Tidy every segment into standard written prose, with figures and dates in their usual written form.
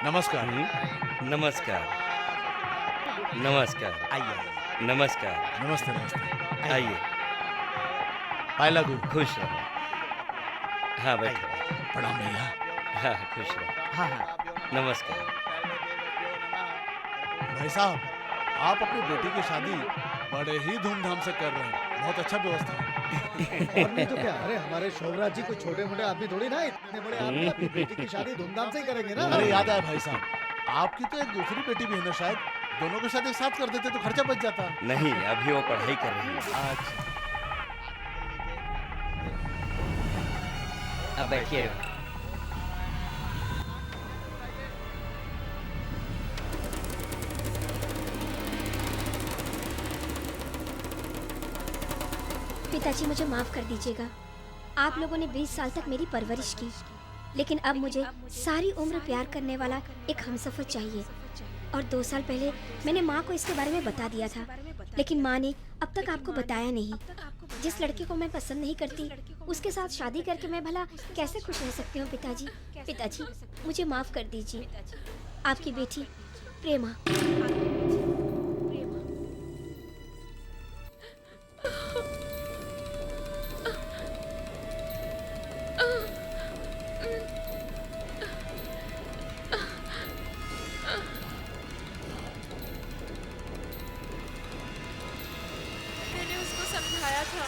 नमस्कार। नमस्कार। नमस्कार। आइए। नमस्कार। नमस्ते नमस्ते। आइए। पाए लागू। खुश रहो। हाँ, बैठो। आइए। प्रणाम भैया। हाँ, खुश रहो। हाँ हाँ। नमस्कार। भाई साहब, आप अपनी बेटी की शादी बड़े ही धूमधाम से कर रहे हैं। बहुत अच्छा व्यवस्था है। और नहीं तो क्या, अरे हमारे शोभराज जी कोई छोटे मोटे आदमी थोड़ी ना, इतने बड़े आदमी अपनी बेटी की शादी धूमधाम से ही करेंगे ना। अरे याद आया भाई साहब, आपकी तो एक दूसरी बेटी भी है ना शायद। दोनों के साथ एक साथ कर देते तो खर्चा बच जाता। नहीं, अभी वो पढ़ाई कर रही है। अच्छा। अब बैठिए। पिताजी, मुझे माफ कर दीजिएगा। आप लोगों ने 20 साल तक मेरी परवरिश की, लेकिन अब मुझे सारी उम्र प्यार करने वाला एक हमसफर चाहिए। और 2 साल पहले मैंने माँ को इसके बारे में बता दिया था, लेकिन माँ ने अब तक आपको बताया नहीं। जिस लड़के को मैं पसंद नहीं करती, उसके साथ शादी करके मैं भला कैसे खुश रह सकती हूँ पिताजी? पिताजी, मुझे माफ कर दीजिए। आपकी बेटी प्रेमा। मैंने उसको समझाया था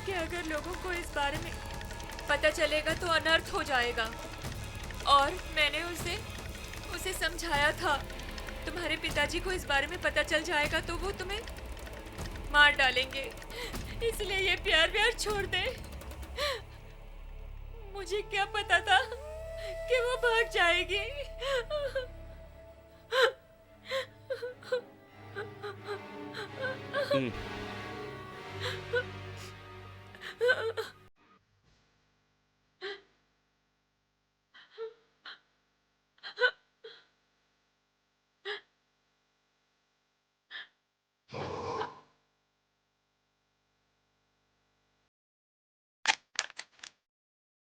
कि अगर लोगों को इस बारे में पता चलेगा तो अनर्थ हो जाएगा। और मैंने उसे समझाया था, तुम्हारे पिताजी को इस बारे में पता चल जाएगा तो वो तुम्हें मार डालेंगे, इसलिए ये प्यार व्यार छोड़ दे। मुझे क्या पता था कि वो भाग जाएगी।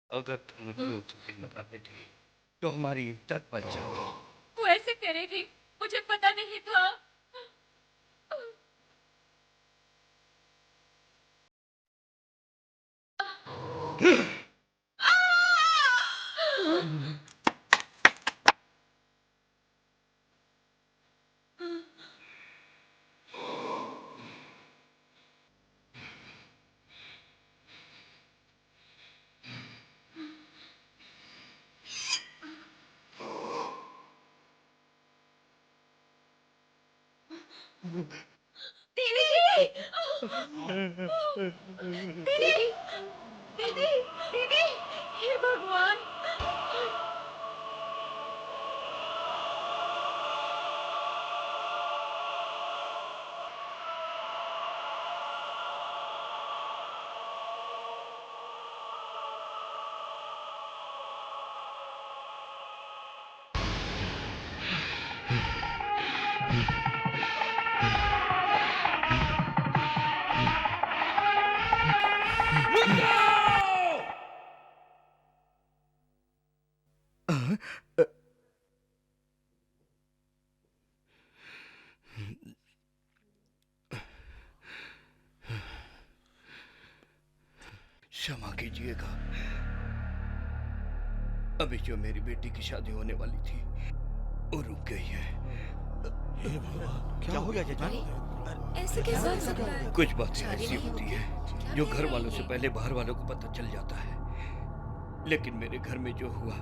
अगर तुम तो हमारी इज्जत बच जाएगी। वो ऐसे करेगी, मुझे पता नहीं था। दीदी, दीदी, दीदी, दीदी, हे भगवान। क्षमा कीजिएगा। अभी जो मेरी बेटी की शादी होने वाली थी वो रुक गई है। हे भगवान, क्या हो गया चाचा? ऐसे कैसे हो सकता है? कुछ बातें ऐसी होती है जो घर वालों से पहले बाहर वालों को पता चल जाता है, लेकिन मेरे घर में जो हुआ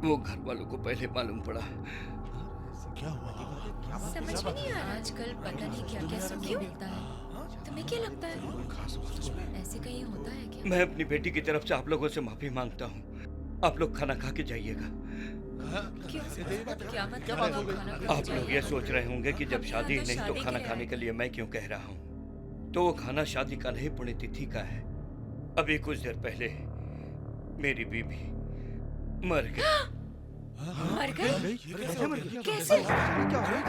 वो घर वालों को पहले मालूम पड़ा। क्या हुआ? समझ में नहीं आ रहा। आजकल पता नहीं क्या क्या सुनने मिलता है। तुम्हें क्या लगता है ऐसे कहीं होता है क्या? मैं अपनी बेटी की तरफ से आप लोगों से माफी मांगता हूँ। आप लोग खाना खा के जाइएगा। क्यों? क्या मतलब? क्या बात हो गई? खाना खा आप लोग ये सोच रहे होंगे कि जब शादी नहीं तो खाना खाने के लिए मैं क्यों कह रहा हूँ। तो वो खाना शादी का नहीं, पुण्यतिथि का है। अभी कुछ देर पहले मेरी बीवी मर गई। मर गई? कैसे मर गई? कैसे? क्या हो गई?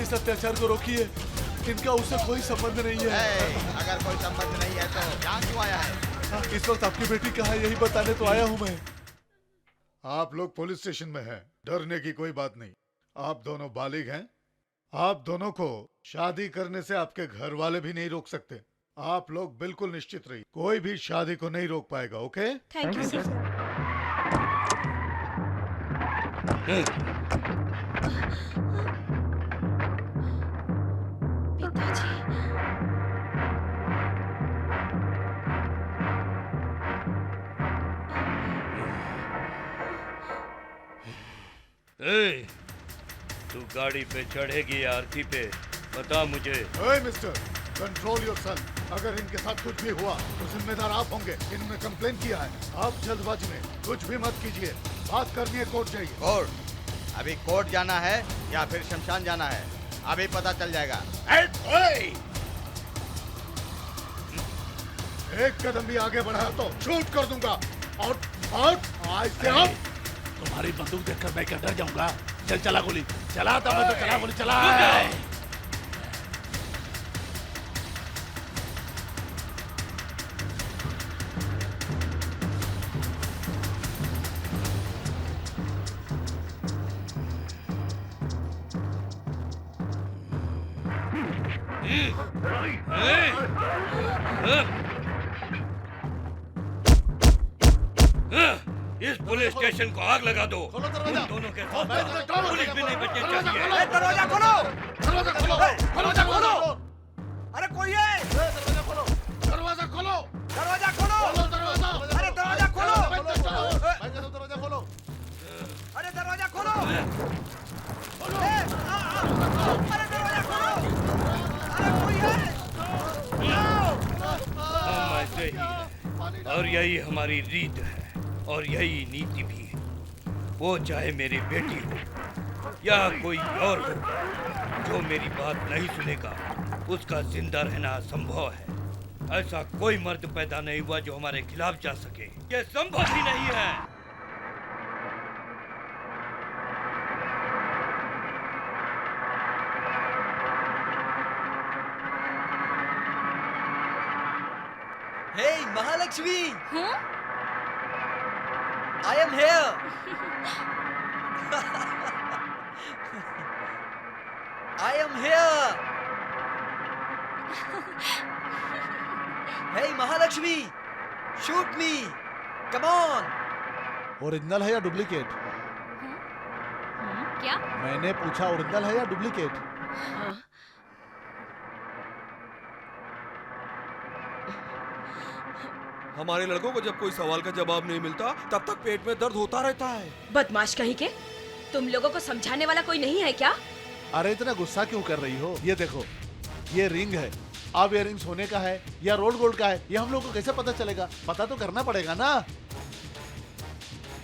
इस अत्याचार को रोकिए। इनका उससे कोई संबंध नहीं है। अगर कोई संबंध नहीं है तो यहाँ क्यों आया है? इस वक्त आपकी बेटी कहाँ है यही बताने तो आया हूँ मैं। आप लोग पुलिस स्टेशन में हैं, डरने की कोई बात नहीं। आप दोनों बालिग हैं। आप दोनों को शादी करने से आपके घर वाले भी नहीं रोक सकते। आप लोग बिल्कुल निश्चित रहिए, कोई भी शादी को नहीं रोक पाएगा। ओके? Thank you sir. पिताजी। ए, तू गाड़ी पे चढ़ेगी या आरती पे? बता मुझे। ओए मिस्टर, कंट्रोल योरसेल्फ। अगर इनके साथ कुछ भी हुआ तो जिम्मेदार आप होंगे। इन्होंने कंप्लेन किया है। आप जल्दबाजी में कुछ भी मत कीजिए। बात करनी है, कोर्ट जाइए। कोर्ट? अभी कोर्ट जाना है या फिर शमशान जाना है? अभी पता चल जाएगा। एक कदम भी आगे बढ़ा तो शूट कर दूंगा। और आज से आप तुम्हारी बंदूक देखकर मैं क्या डर जाऊंगा? चल चला गोली, चला था मैं तो, चला गोली चला। इस पुलिस स्टेशन को आग लगा दो। खोलो दरवाजा। उन दोनों के साथ पुलिस भी नहीं बचनी चाहिए। दरवाजा खोलो! दरवाजा खोलो, दरवाजा खोलो। अरे कोई है? दरवाजा खोलो। दरवाजा खोलो, दरवाजा खोलो! दरवाजा। अरे दरवाजा खोलो! मैं कहता हूँ दरवाजा खोलो। अरे दरवाजा खोलो! अरे दरवाजा खोलो! अरे कोई है? हम ऐसे ही हैं। और यही हमारी रीत है और यही नीति भी है। वो चाहे मेरी बेटी हो या कोई और हो, जो मेरी बात नहीं सुनेगा उसका जिंदा रहना असंभव है। ऐसा कोई मर्द पैदा नहीं हुआ जो हमारे खिलाफ जा सके। ये संभव ही नहीं है। Hey, Mahalakshmi! I am here! I am here! Hey, Mahalakshmi! Shoot me! Come on! Original है या डुप्लीकेट? क्या? मैंने पूछा ओरिजिनल है या डुप्लीकेट? हमारे लड़कों को जब कोई सवाल का जवाब नहीं मिलता तब तक पेट में दर्द होता रहता है। बदमाश कहीं के, तुम लोगों को समझाने वाला कोई नहीं है क्या? अरे इतना गुस्सा क्यों कर रही हो? ये देखो, ये रिंग है। अब ये रिंग सोने का है या रोड गोल्ड का है, ये हम लोग को कैसे पता चलेगा? पता तो करना पड़ेगा ना।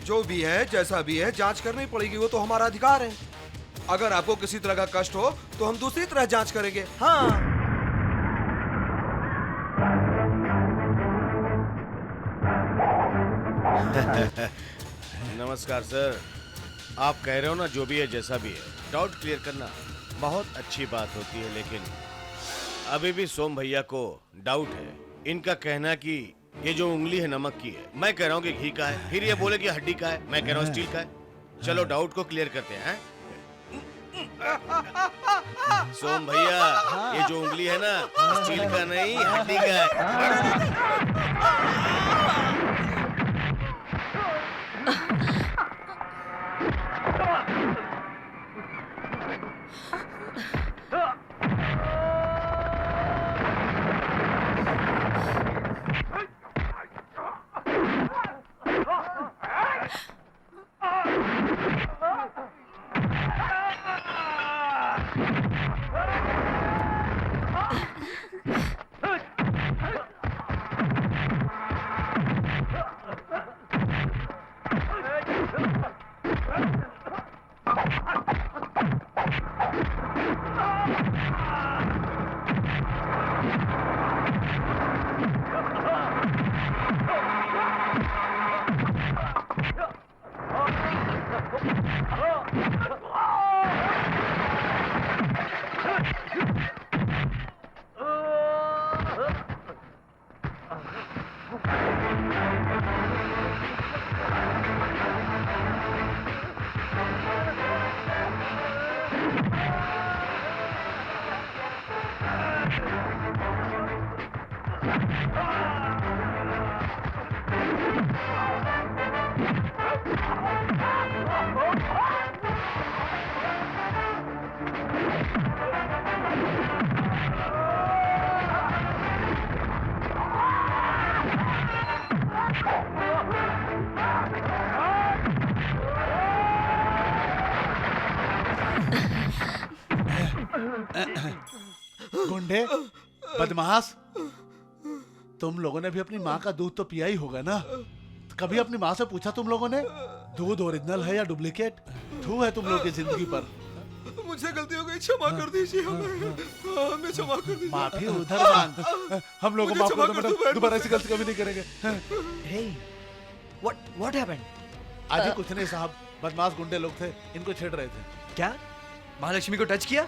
जो भी है, जैसा भी है, जांच करनी पड़ेगी। वो तो हमारा अधिकार है। अगर आपको किसी तरह का कष्ट हो तो हम दूसरी तरह जांच करेंगे। हाँ। नमस्कार सर। आप कह रहे हो ना, जो भी है जैसा भी है, डाउट क्लियर करना बहुत अच्छी बात होती है, लेकिन अभी भी सोम भैया को डाउट है। इनका कहना कि ये जो उंगली है नमक की है, मैं कह रहा हूँ कि घी का है, फिर ये बोले कि हड्डी का है, मैं कह रहा हूँ स्टील का है। चलो डाउट को क्लियर करते हैं। सोम भैया, ये जो उंगली है ना, स्टील का नहीं हड्डी का है। गुंडे, बदमाश, तुम लोगों ने भी अपनी माँ का दूध तो पिया ही होगा ना? कभी अपनी माँ से पूछा तुम लोगों ने दूध ओरिजिनल है या डुप्लीकेट? थू है तुम लोगों की जिंदगी पर। मुझे गलती हो गई, क्षमा कर दीजिए हमें क्षमा कर दीजिए। माफी उधर मांग, हम लोगों को माफ कर दो मैडम, दोबारा ऐसी गलती कभी नहीं करेंगे। Hey, what happened? आज ही कुछ नहीं साहब, बदमाश गुंडे लोग थे, इनको छेड़ रहे थे। क्या महालक्ष्मी को टच किया?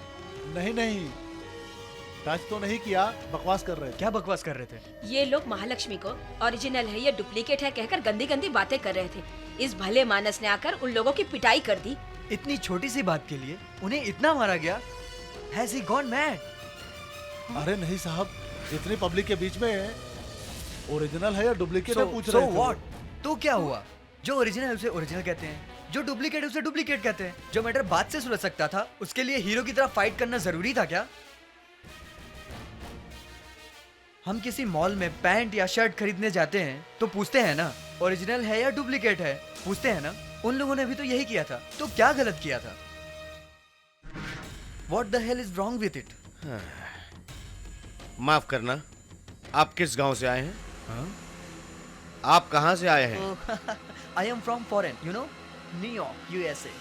नहीं, टच तो नहीं किया, बकवास कर रहे थे। क्या बकवास कर रहे थे? ये लोग महालक्ष्मी को ओरिजिनल है या डुप्लीकेट है कहकर गंदी गंदी बातें कर रहे थे। इस भले मानस ने आकर उन लोगों की पिटाई कर दी। इतनी छोटी सी बात के लिए उन्हें इतना मारा गया? Has he gone mad? अरे नहीं साहब, इतनी पब्लिक के बीच में ओरिजिनल है या डुप्लीकेट है पूछ so रहे थे। what? तो क्या हुआ? जो ओरिजिनल है उसे ओरिजिनल कहते हैं, जो डुप्लीकेट है उसे डुप्लीकेट कहते हैं। जो मैटर बात से सुलझ सकता था उसके लिए हीरो की तरह फाइट करना जरूरी था क्या? हम किसी मॉल में पैंट या शर्ट खरीदने जाते हैं तो पूछते हैं ना ओरिजिनल है या डुप्लीकेट है, पूछते हैं ना। उन लोगों ने भी तो यही किया था, तो क्या गलत किया था? What the hell is wrong with it? माफ करना, आप किस गांव से आए हैं? आप कहां से आए हैं? I am from foreign, you know, New York, USA.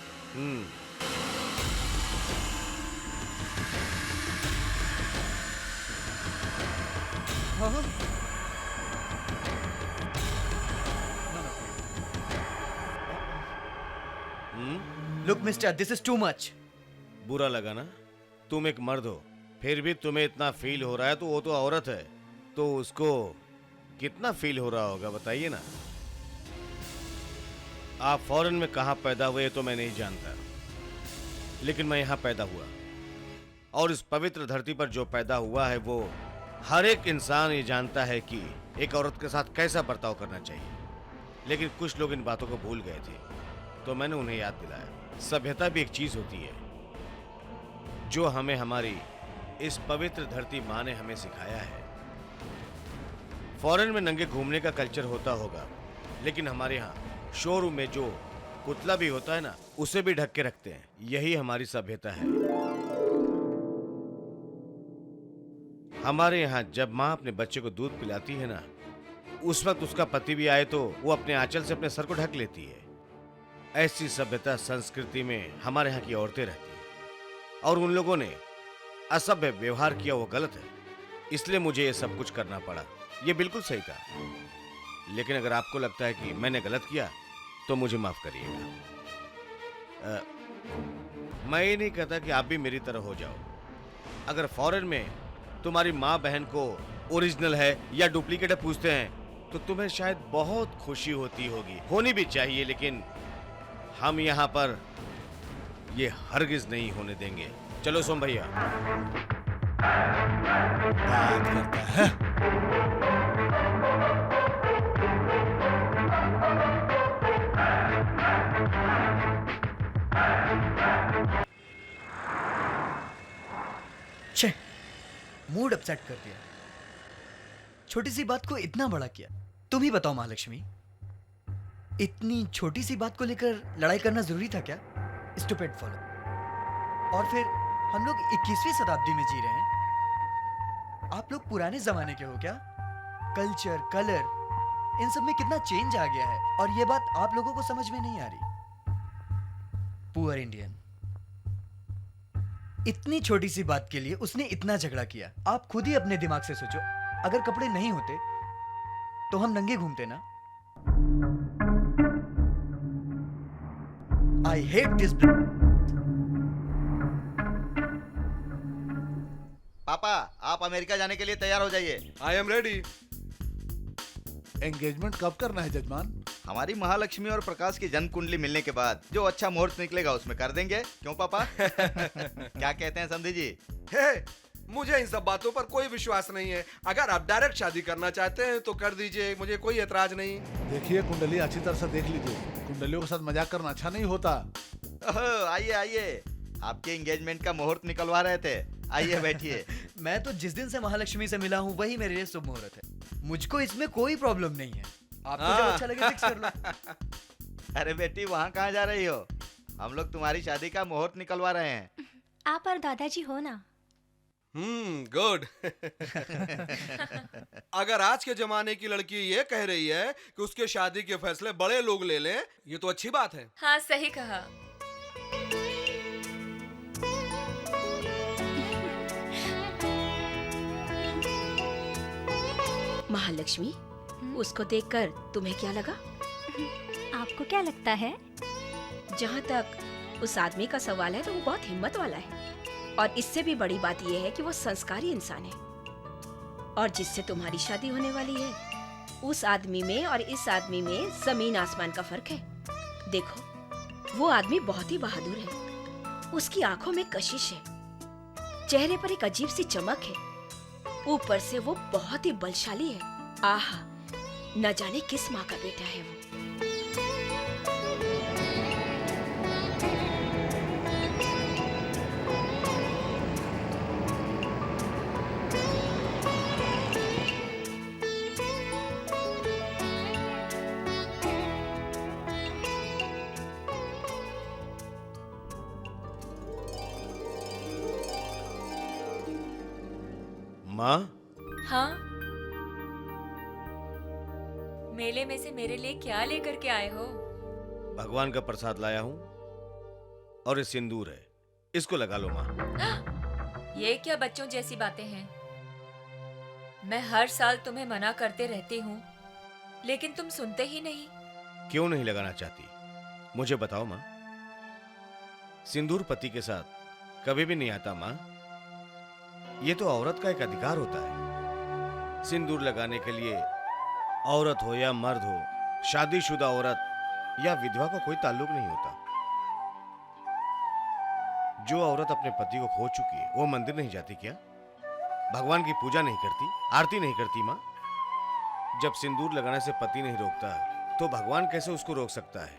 Look, mister, this is too much. बुरा लगा ना? तुम एक मर्द हो, फिर भी तुम्हें इतना फील हो रहा है, तो वो तो औरत है, तो उसको कितना फील हो रहा होगा बताइए ना। आप फॉरेन में कहाँ पैदा हुए तो मैं नहीं जानता, लेकिन मैं यहाँ पैदा हुआ, और इस पवित्र धरती पर जो पैदा हुआ है वो हर एक इंसान ये जानता है कि एक औरत के साथ कैसा बर्ताव करना चाहिए। लेकिन कुछ लोग इन बातों को भूल गए थे, तो मैंने उन्हें याद दिलाया। सभ्यता भी एक चीज होती है जो हमें हमारी इस पवित्र धरती माँ ने हमें सिखाया है। फॉरेन में नंगे घूमने का कल्चर होता होगा, लेकिन हमारे यहाँ शोरूम में जो पुतला भी होता है ना, उसे भी ढक के रखते हैं। यही हमारी सभ्यता है। हमारे यहाँ जब माँ अपने बच्चे को दूध पिलाती है ना, उस वक्त उसका पति भी आए तो वो अपने आंचल से अपने सर को ढक लेती है। ऐसी सभ्यता संस्कृति में हमारे यहाँ की औरतें रहती हैं, और उन लोगों ने असभ्य व्यवहार किया, वो गलत है। इसलिए मुझे ये सब कुछ करना पड़ा। ये बिल्कुल सही था, लेकिन अगर आपको लगता है कि मैंने गलत किया तो मुझे माफ करिएगा। मैं ये नहीं कहता कि आप भी मेरी तरह हो जाओ। अगर फॉरेन में तुम्हारी माँ बहन को ओरिजिनल है या डुप्लीकेट है पूछते हैं तो तुम्हें शायद बहुत खुशी होती होगी, होनी भी चाहिए, लेकिन हम यहाँ पर ये हरगिज नहीं होने देंगे। चलो सोम भैया। बात करता है। छे, मूड अपसेट कर दिया। छोटी सी बात को इतना बड़ा किया। तुम ही बताओ महालक्ष्मी, इतनी छोटी सी बात को लेकर लड़ाई करना जरूरी था क्या? Stupid follow. और फिर हम लोग 21वीं शताब्दी में जी रहे हैं। आप लोग पुराने जमाने के हो क्या? कल्चर, कलर, इन सब में कितना चेंज आ गया है, और ये बात आप लोगों को समझ में नहीं आ रही। Poor Indian. इतनी छोटी सी बात के लिए उसने इतना झगड़ा किया। आप खुद ही अपने दिमाग से सोचो, अगर कपड़े नहीं होते तो हम नंगे घूमते ना? I hate this. पापा, आप अमेरिका जाने के लिए तैयार हो जाइए। I am ready. एंगेजमेंट कब करना है जजमान? हमारी महालक्ष्मी और प्रकाश की जन्म कुंडली मिलने के बाद जो अच्छा मुहूर्त निकलेगा उसमें कर देंगे। क्यों पापा? क्या कहते हैं समधी जी? हे, मुझे इन सब बातों पर कोई विश्वास नहीं है। अगर आप डायरेक्ट शादी करना चाहते हैं तो कर दीजिए, मुझे कोई एतराज नहीं। देखिए कुंडली अच्छी तरह से देख लीजिए, कुंडलियों के साथ मजाक करना अच्छा नहीं होता। आइए आइए, आपके एंगेजमेंट का मुहूर्त निकलवा रहे थे, आइए बैठिए। मैं तो जिस दिन से महालक्ष्मी से मिला हूँ वही मेरे लिए शुभ मुहूर्त है। मुझको इसमें कोई प्रॉब्लम नहीं है। आपको जो अच्छा लगे फिक्स कर लो। अरे बेटी, वहाँ कहाँ जा रही हो? हम लोग तुम्हारी शादी का मुहूर्त निकलवा रहे हैं। आप और दादाजी हो ना? गुड। अगर आज के जमाने की लड़की ये कह रही है कि उसके शादी के फैसले बड़े लोग ले लें, ये तो अच्छी बात है। हाँ, सही कहा। महालक्ष्मी, उसको देखकर तुम्हें क्या लगा? आपको क्या लगता है? जहाँ तक उस आदमी का सवाल है तो वो बहुत हिम्मत वाला है, और इससे भी बड़ी बात यह है कि वो संस्कारी इंसान है। और जिससे तुम्हारी शादी होने वाली है, उस आदमी में और इस आदमी में जमीन आसमान का फर्क है। देखो, वो आदमी बहुत ही बहादुर है, उसकी आंखों में कशिश है, चेहरे पर एक अजीब सी चमक है, ऊपर से वो बहुत ही बलशाली है। आहा, न जाने किस माँ का बेटा है वो। माँ? हाँ, मेले में से मेरे लिए क्या लेकर के आए हो? भगवान का प्रसाद लाया हूँ, और ये सिंदूर है, इसको लगा लो माँ। ये क्या बच्चों जैसी बातें हैं? मैं हर साल तुम्हें मना करते रहती हूँ, लेकिन तुम सुनते ही नहीं। क्यों नहीं लगाना चाहती? मुझे बताओ माँ। सिंदूर पति के साथ कभी भी नहीं आता माँ। ये तो औरत का एक अधिकार होता है। सिंदूर लगाने के लिए औरत हो या मर्द हो, शादीशुदा औरत या विधवा का कोई ताल्लुक नहीं होता। जो औरत अपने पति को खो चुकी है, वो मंदिर नहीं जाती क्या? भगवान की पूजा नहीं करती, आरती नहीं करती माँ? जब सिंदूर लगाने से पति नहीं रोकता, तो भगवान कैसे उसको रोक सकता है?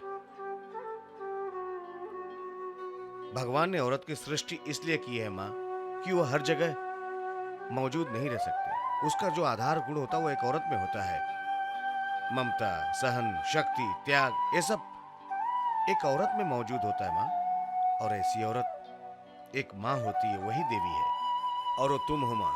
भगवान ने औरत की सृष्टि इसलिए की है माँ कि वो हर जगह मौजूद नहीं रह सकती। उसका जो आधार गुण होता है वो एक औरत में होता है। ममता, सहन, शक्ति, त्याग, ये सब एक औरत में मौजूद होता है माँ। और ऐसी औरत एक माँ होती है, वही देवी है, और वो तुम हो माँ।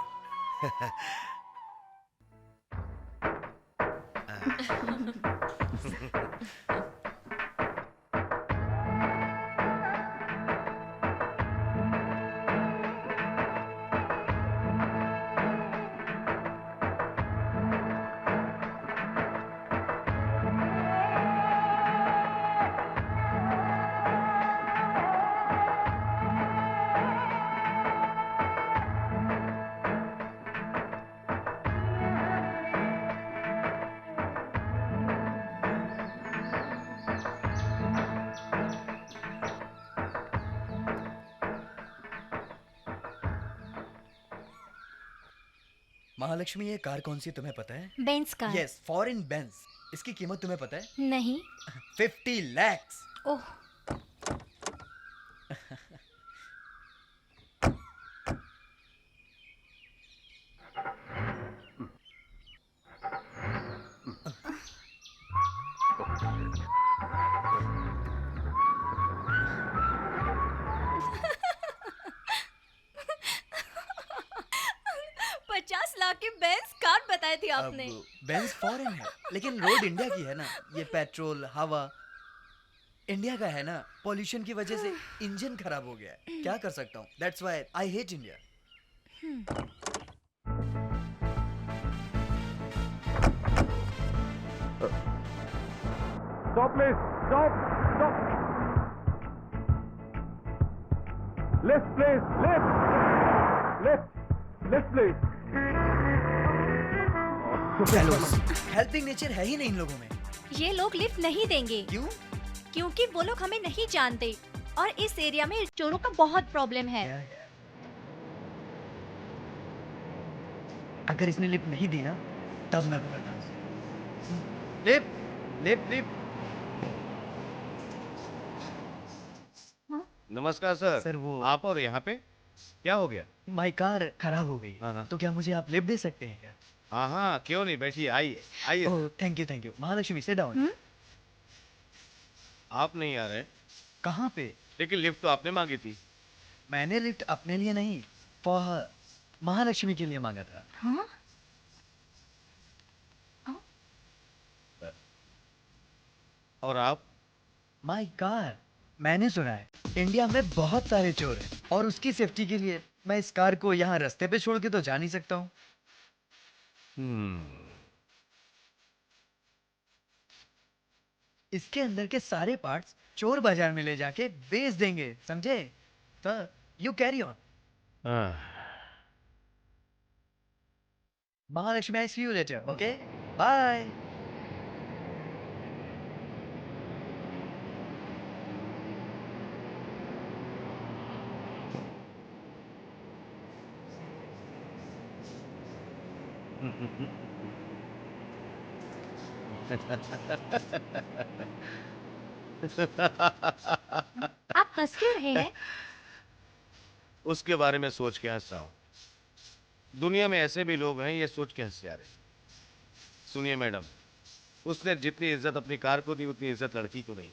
महालक्ष्मी, ये कार कौन सी तुम्हें पता है? Benz car. Yes, foreign Benz. इसकी कीमत तुम्हें पता है? नहीं। 50 lakhs। ओह, की बेंज कार बताई थी आपने। बेंज फॉरेन है, लेकिन रोड इंडिया की है ना। ये पेट्रोल, हवा इंडिया का है ना। पॉल्यूशन की वजह से इंजन खराब हो गया है। क्या कर सकता हूँ? That's why I hate India. Stop, please. Stop. Stop. Left, please. Left. Left. Left, please. Helping nature है ही नहीं इन लोगों में। ये लोग लिफ्ट नहीं देंगे। क्यों? क्योंकि वो लोग हमें नहीं जानते और इस एरिया में चोरों का बहुत प्रॉब्लम है। अगर इसने लिफ्ट नहीं दी ना तब मैं पकड़ना। Lift lift lift. नमस्कार सर। सर वो आप और यहाँ पे क्या हो गया? माई कार खराब हो गई। हाँ, हाँ। तो क्या मुझे आप लिफ्ट दे सकते हैं क्या? हाँ हाँ, क्यों नहीं, बैठिए, आइए आइए। ओह थैंक यू महालक्ष्मी से डाउन। आप नहीं आ रहे? कहाँ पे? लेकिन लिफ्ट तो आपने मांगी थी। मैंने लिफ्ट अपने लिए नहीं फॉर महालक्ष्मी के लिए मांगा था। हाँ? और आप? My car. मैंने सुना है इंडिया में बहुत सारे चोर हैं और उसकी सेफ्टी के लिए मैं इस कार को यहाँ रास्ते पे छोड़ के तो जा नहीं सकता हूँ। इसके अंदर के सारे पार्ट्स चोर बाजार में ले जाके बेच देंगे, समझे? Sir you carry on. Mahalakshmi I see you later, okay bye. आप हंस क्यों रहे हैं? उसके बारे में सोच के हंस रहा हूँ। दुनिया में ऐसे भी लोग हैं, ये सोच के हंस जा रहे। सुनिए मैडम, उसने जितनी इज्जत अपनी कार को दी उतनी इज्जत लड़की को नहीं।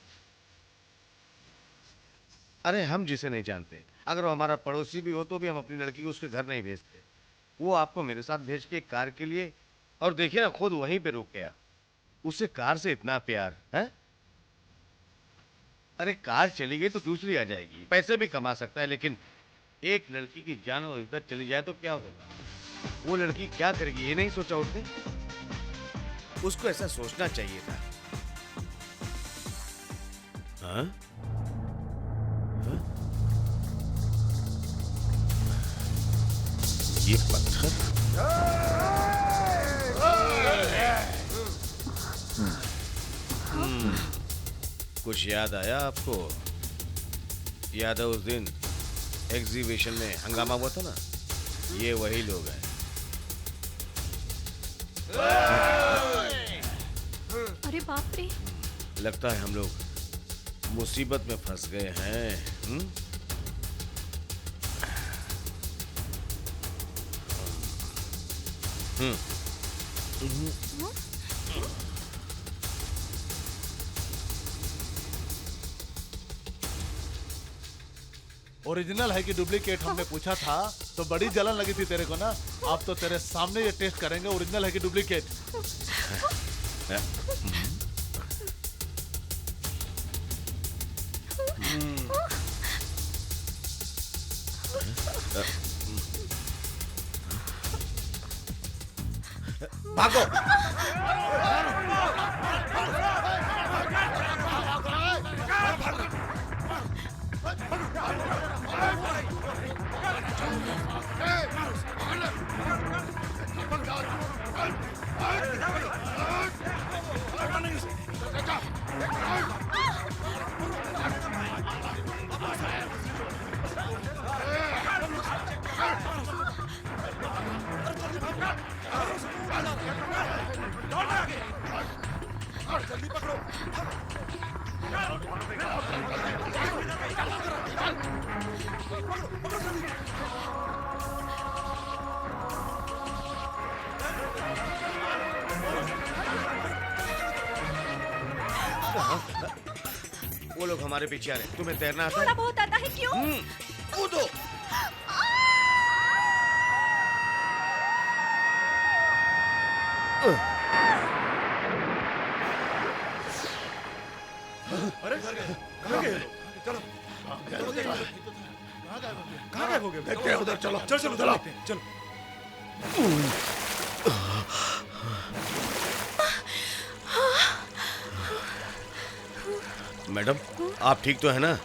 अरे हम जिसे नहीं जानते, अगर वो हमारा पड़ोसी भी हो तो भी हम अपनी लड़की को उसके घर नहीं भेजते। वो आपको मेरे साथ भेज के कार के लिए, और देखिए ना खुद वहीं पे रुक गया। उसे कार से इतना प्यार है। अरे कार चली गई तो दूसरी आ जाएगी, पैसे भी कमा सकता है, लेकिन एक लड़की की जान और इज्जत चली जाए तो क्या होगा? वो लड़की क्या करेगी, ये नहीं सोचा उसने? उसको ऐसा सोचना चाहिए था। हाँ? हाँ? ये पत्थर कुछ याद आया आपको? याद है उस दिन एग्जीबिशन में हंगामा हुआ था ना? ये वही लोग हैं। अरे बाप रे। लगता है हम लोग मुसीबत में फंस गए हैं। ओरिजिनल है कि डुप्लीकेट हमने पूछा था तो बड़ी जलन लगी थी तेरे को ना। अब तो तेरे सामने ये टेस्ट करेंगे ओरिजिनल है कि डुप्लीकेट। भागो। जल्दी पकड़ो। वो लोग हमारे पीछे आ रहे हैं। तुम्हें तैरना आता है? थोड़ा बहुत आता है। क्यों? कूदो। अरे कहाँ गए? चलो कहाँ गए हो गए? देखते हैं उधर। चलो चलो चलो चलो चलो। मैडम आप ठीक तो है ना?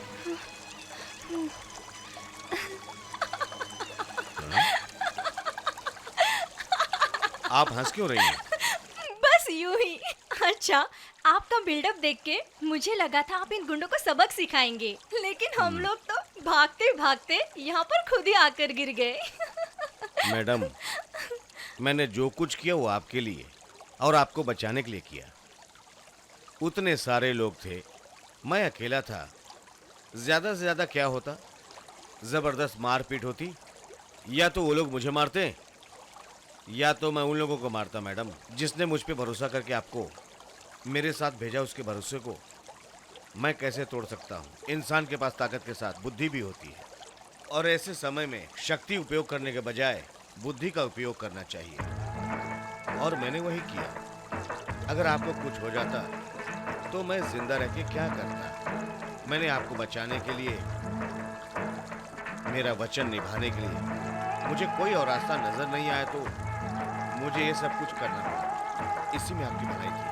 आप हंस क्यों रही हैं? बस यूं ही। अच्छा, आपका बिल्डअप देख के मुझे लगा था आप इन गुंडों को सबक सिखाएंगे, लेकिन हम लोग तो भागते भागते यहाँ पर खुद ही आकर गिर गए। मैडम मैंने जो कुछ किया वो आपके लिए और आपको बचाने के लिए किया। उतने सारे लोग थे, मैं अकेला था। ज्यादा से ज्यादा क्या होता, जबरदस्त मारपीट होती, या तो वो लोग मुझे मारते या तो मैं उन लोगों को मारता। मैडम, जिसने मुझ पे भरोसा करके आपको मेरे साथ भेजा, उसके भरोसे को मैं कैसे तोड़ सकता हूँ? इंसान के पास ताकत के साथ बुद्धि भी होती है, और ऐसे समय में शक्ति उपयोग करने के बजाय बुद्धि का उपयोग करना चाहिए, और मैंने वही किया। अगर आपको कुछ हो जाता तो मैं जिंदा रह के क्या करता? मैंने आपको बचाने के लिए, मेरा वचन निभाने के लिए मुझे कोई और रास्ता नजर नहीं आया तो मुझे ये सब कुछ करना पड़ा। इसी में आपकी भलाई थी।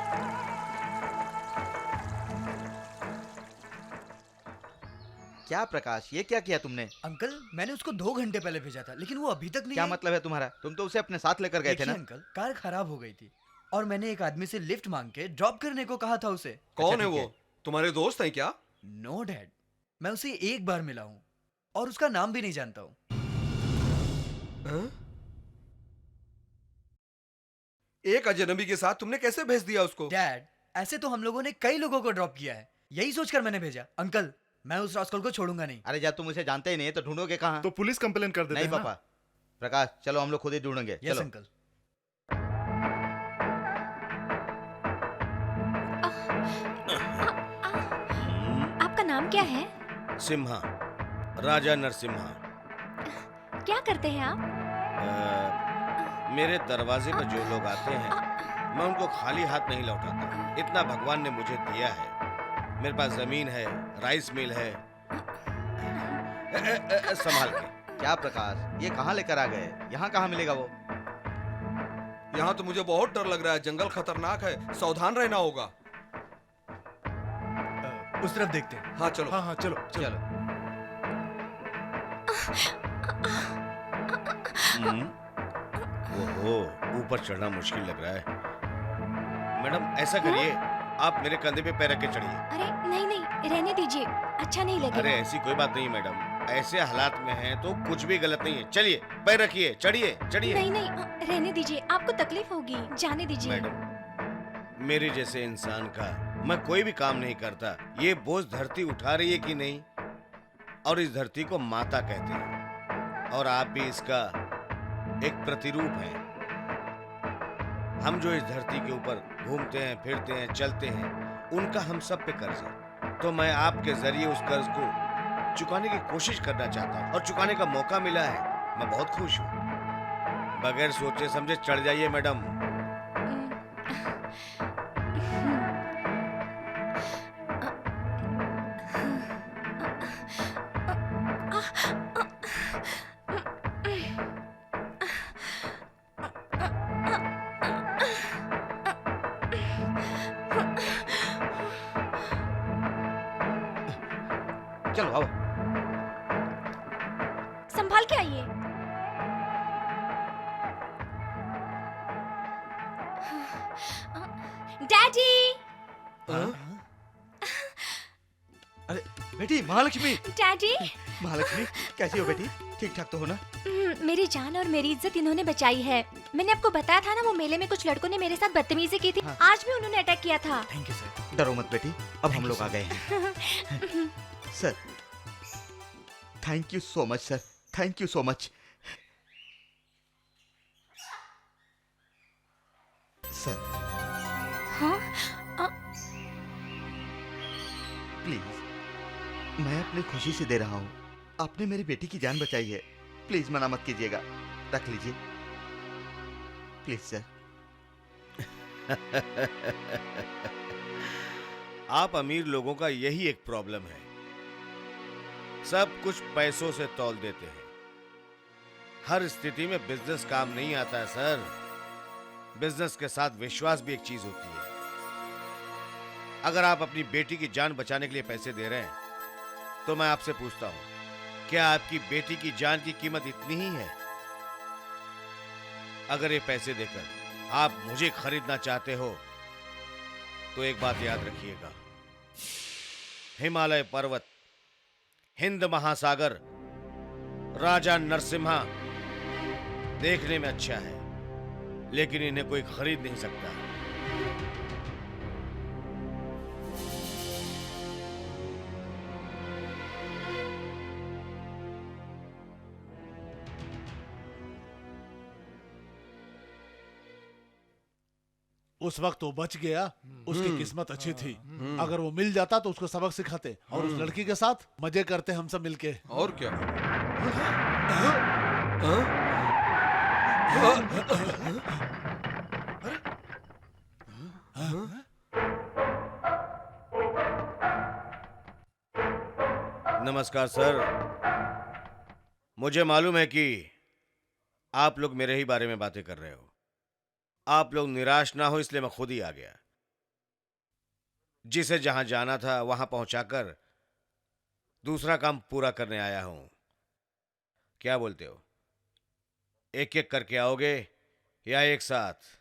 क्या प्रकाश, ये क्या किया तुमने? अंकल, मैंने उसको 2 घंटे पहले भेजा था, लेकिन वो अभी तक नहीं क्या आई। मतलब है तुम्हारा? तुम तो उसे अपने साथ लेकर गए थे ना? देखिए अंकल, कार खराब हो गई थी और मैंने एक आदमी से लिफ्ट मांग के ड्रॉप करने को कहा था उसे। कौन है वो? तुम्हारे दोस्त हैं क्या? नो डैड, मैं उसे एक बार मिला हूँ और उसका नाम भी नहीं जानता हूँ। एक अजनबी के साथ तुमने कैसे भेज दिया उसको? डैड, ऐसे तो हम लोगों ने कई लोगों को ड्रॉप किया है, यही सोचकर मैंने भेजा। अंकल, मैं उस रास्कल को छोड़ूंगा नहीं। अरे जब तुम उसे जानते ही नहीं तो ढूंढोगे कहाँ? तो पुलिस कंप्लेन कर देते नहीं हैं ना? पापा, प्रकाश चलो हम लोग खुद ही ढूंढेंगे। यस चलो। अंकल। आपका नाम क्या है? सिम्हा, राजा नरसिम्हा। क्या करते हैं आप? मेरे दरवाजे पर जो लोग आते हैं मैं उनको खाली हाथ नहीं लौटाता। इतना भगवान ने मुझे दिया है। मेरे पास जमीन है, राइस मिल है। संभाल के। क्या प्रकाश, ये कहाँ लेकर आ गए? यहाँ कहाँ मिलेगा वो? यहाँ तो मुझे बहुत डर लग रहा है, जंगल खतरनाक है, सावधान रहना होगा। उस तरफ देखते हैं। हाँ चलो। हाँ चलो चलो। ओहो, ऊपर चढ़ना मुश्किल लग रहा है। मैडम ऐसा करिए, आप मेरे कंधे पे पैर रख के चढ़िए। अरे नहीं नहीं, रहने दीजिए, अच्छा नहीं लगेगा। अरे ऐसी कोई बात नहीं मैडम, ऐसे हालात में हैं तो कुछ भी गलत नहीं है। चलिए, पैर रखिए, चढ़िए चढ़िए। नहीं नहीं, रहने दीजिए, आपको तकलीफ होगी, जाने दीजिए। मैडम, मेरे जैसे इंसान का मैं कोई भी काम नहीं करता। ये बोझ धरती उठा रही है कि नहीं, और इस धरती को माता कहते हैं, और आप भी इसका एक प्रतिरूप हैं। हम जो इस धरती के ऊपर घूमते हैं, फिरते हैं, चलते हैं, उनका हम सब पे कर्ज है। तो मैं आपके जरिए उस कर्ज को चुकाने की कोशिश करना चाहता हूँ, और चुकाने का मौका मिला है। मैं बहुत खुश हूँ। बगैर सोचे समझे चढ़ जाइए मैडम। चलो आओ। संभाल के आइए। डैडी! अरे बेटी महालक्ष्मी! डैडी! महालक्ष्मी कैसी हो बेटी? ठीक ठाक तो हो ना? मेरी जान और मेरी इज्जत इन्होंने बचाई है। मैंने आपको बताया था ना, वो मेले में कुछ लड़कों ने मेरे साथ बदतमीजी की थी। हाँ। आज भी उन्होंने अटैक किया था। Thank you sir. डरो मत बेटी, अब हम लोग आ गए हैं। Sir, thank you so much sir, thank you so much. Sir हाँ? प्लीज, मैं अपनी खुशी से दे रहा हूँ। आपने मेरी बेटी की जान बचाई है, प्लीज मना मत कीजिएगा। रख लीजिए प्लीज सर। आप अमीर लोगों का यही एक प्रॉब्लम है, सब कुछ पैसों से तौल देते हैं। हर स्थिति में बिजनेस काम नहीं आता है सर। बिजनेस के साथ विश्वास भी एक चीज होती है। अगर आप अपनी बेटी की जान बचाने के लिए पैसे दे रहे हैं तो मैं आपसे पूछता हूं, क्या आपकी बेटी की जान की कीमत इतनी ही है? अगर ये पैसे देकर आप मुझे खरीदना चाहते हो तो एक बात याद रखिएगा, हिमालय पर्वत, हिंद महासागर, राजा नरसिम्हा देखने में अच्छा है लेकिन इन्हें कोई खरीद नहीं सकता। उस वक्त वो बच गया, उसकी किस्मत अच्छी थी। अगर वो मिल जाता तो उसको सबक सिखाते और उस लड़की के साथ मजे करते हम सब मिलके। और क्या? नमस्कार सर। मुझे मालूम है कि आप लोग मेरे ही बारे में बातें कर रहे हो। आप लोग निराश ना हो इसलिए मैं खुद ही आ गया। जिसे जहां जाना था वहां पहुंचाकर दूसरा काम पूरा करने आया हूं। क्या बोलते हो? एक एक करके आओगे या एक साथ?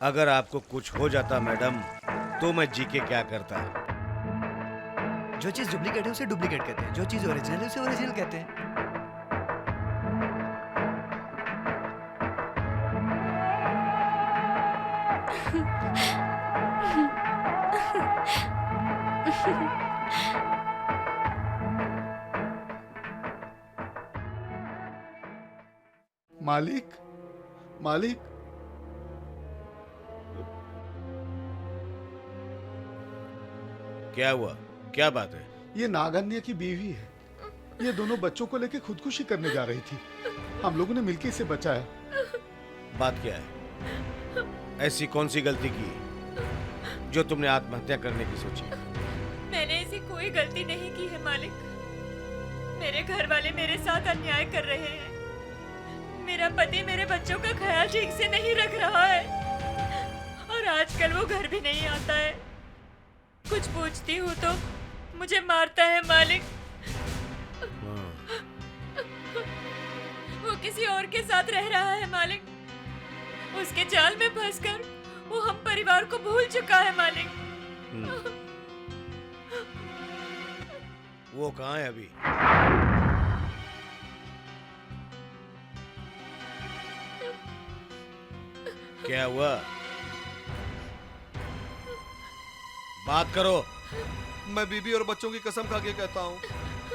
अगर आपको कुछ हो जाता मैडम तो मैं जी के क्या करता? जो चीज डुप्लीकेट है उसे डुप्लीकेट कहते हैं, जो चीज ओरिजिनल है उसे ओरिजिनल कहते हैं। मालिक, मालिक, क्या हुआ? क्या बात है? ये नागन्य की बीवी है। ये दोनों बच्चों को लेकर खुदकुशी करने जा रही थी। हम लोगों ने मिलकर इसे बचाया। बात क्या है? ऐसी कौन सी गलती की जो तुमने आत्महत्या करने की सोची? मैंने ऐसी कोई गलती नहीं की है मालिक। मेरे घर वाले मेरे साथ अन्याय कर रहे हैं। मेरा पति मेरे बच्चों का ख्याल ठीक से नहीं रख रहा है और आजकल वो घर भी नहीं आता है। कुछ पूछती हूँ तो मुझे मारता है मालिक। वो किसी और के साथ रह रहा है मालिक। उसके जाल में फंसकर वो हम परिवार को भूल चुका है मालिक। वो कहाँ है अभी? क्या हुआ? बात करो। मैं बीबी और बच्चों की कसम खा के कहता हूँ,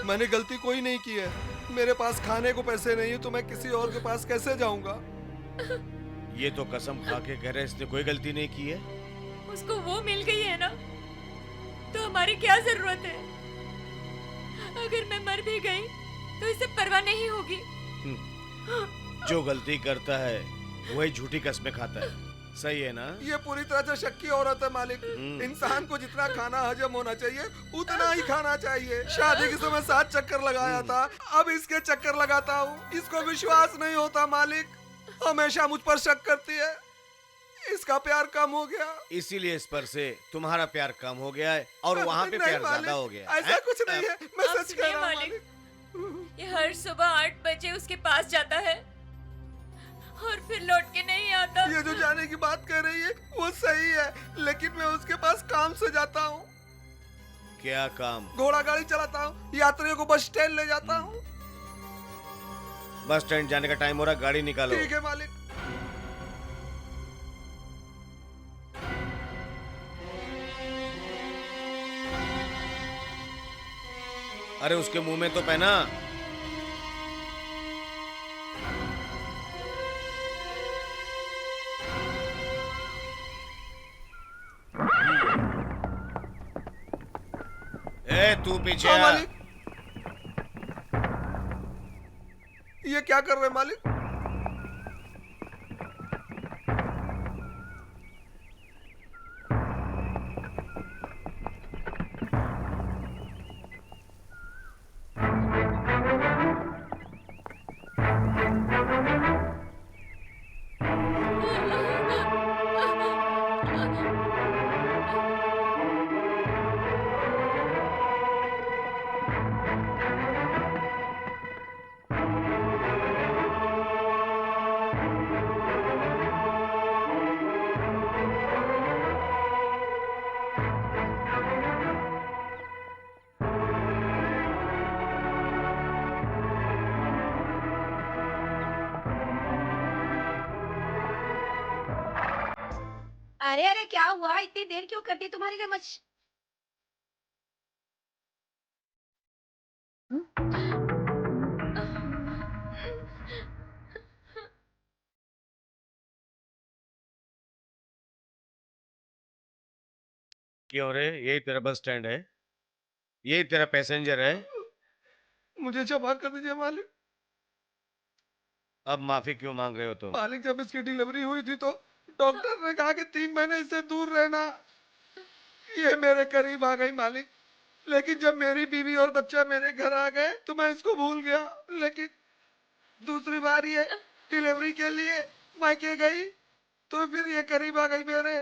मैंने गलती कोई नहीं की है। मेरे पास खाने को पैसे नहीं है तो मैं किसी और के पास कैसे जाऊंगा? ये तो कसम खा के कह रहे इसने कोई गलती नहीं की है। उसको वो मिल गई है ना, तो हमारी क्या जरूरत है? अगर मैं मर भी गई तो इसे परवाह नहीं होगी। जो गलती करता है वही झूठी कस्में खाता है। सही है ना? ये पूरी तरह से शक की औरत है मालिक। इंसान को जितना खाना हजम होना चाहिए उतना ही खाना चाहिए। शादी के समय 7 चक्कर लगाया था, अब इसके चक्कर लगाता हूँ। इसको विश्वास नहीं होता मालिक, हमेशा मुझ पर शक करती है। इसका प्यार कम हो गया, इसीलिए इस पर से तुम्हारा प्यार कम हो गया है और वहाँ पे प्यार ज्यादा हो गया है। ऐसा कुछ नहीं है, मैं आप सच कह सुनिए रहा हूँ मालिक, ये हर सुबह 8 बजे उसके पास जाता है और फिर लौट के नहीं आता। ये जो जाने की बात कर रही है वो सही है, लेकिन मैं उसके पास काम से जाता हूँ। क्या काम? घोड़ा गाड़ी चलाता हूँ, यात्रियों को बस स्टैंड ले जाता हूँ। बस स्टैंड जाने का टाइम हो रहा, गाड़ी निकालो। ठीक है मालिक। अरे उसके मुंह में तो पहना। ए तू पीछे हाँ, आ। मालिक। ये क्या कर रहे हैं मालिक? अरे अरे क्या हुआ, इतनी देर क्यों कर दी तुम्हारी समझ? क्यों रे, यही तेरा बस स्टैंड है? यही तेरा पैसेंजर है? मुझे क्षमा कर दीजिए मालिक। अब माफी क्यों मांग रहे हो तुम? मालिक, जब इसकी डिलीवरी हुई थी तो डॉक्टर ने कहा कि 3 महीने इससे दूर रहना। ये मेरे करीब आ गई मालिक, लेकिन जब मेरी बीवी और बच्चा मेरे घर आ गए तो मैं इसको भूल गया। लेकिन दूसरी बार ये डिलीवरी के लिए मायके गई तो फिर ये करीब आ गई मेरे।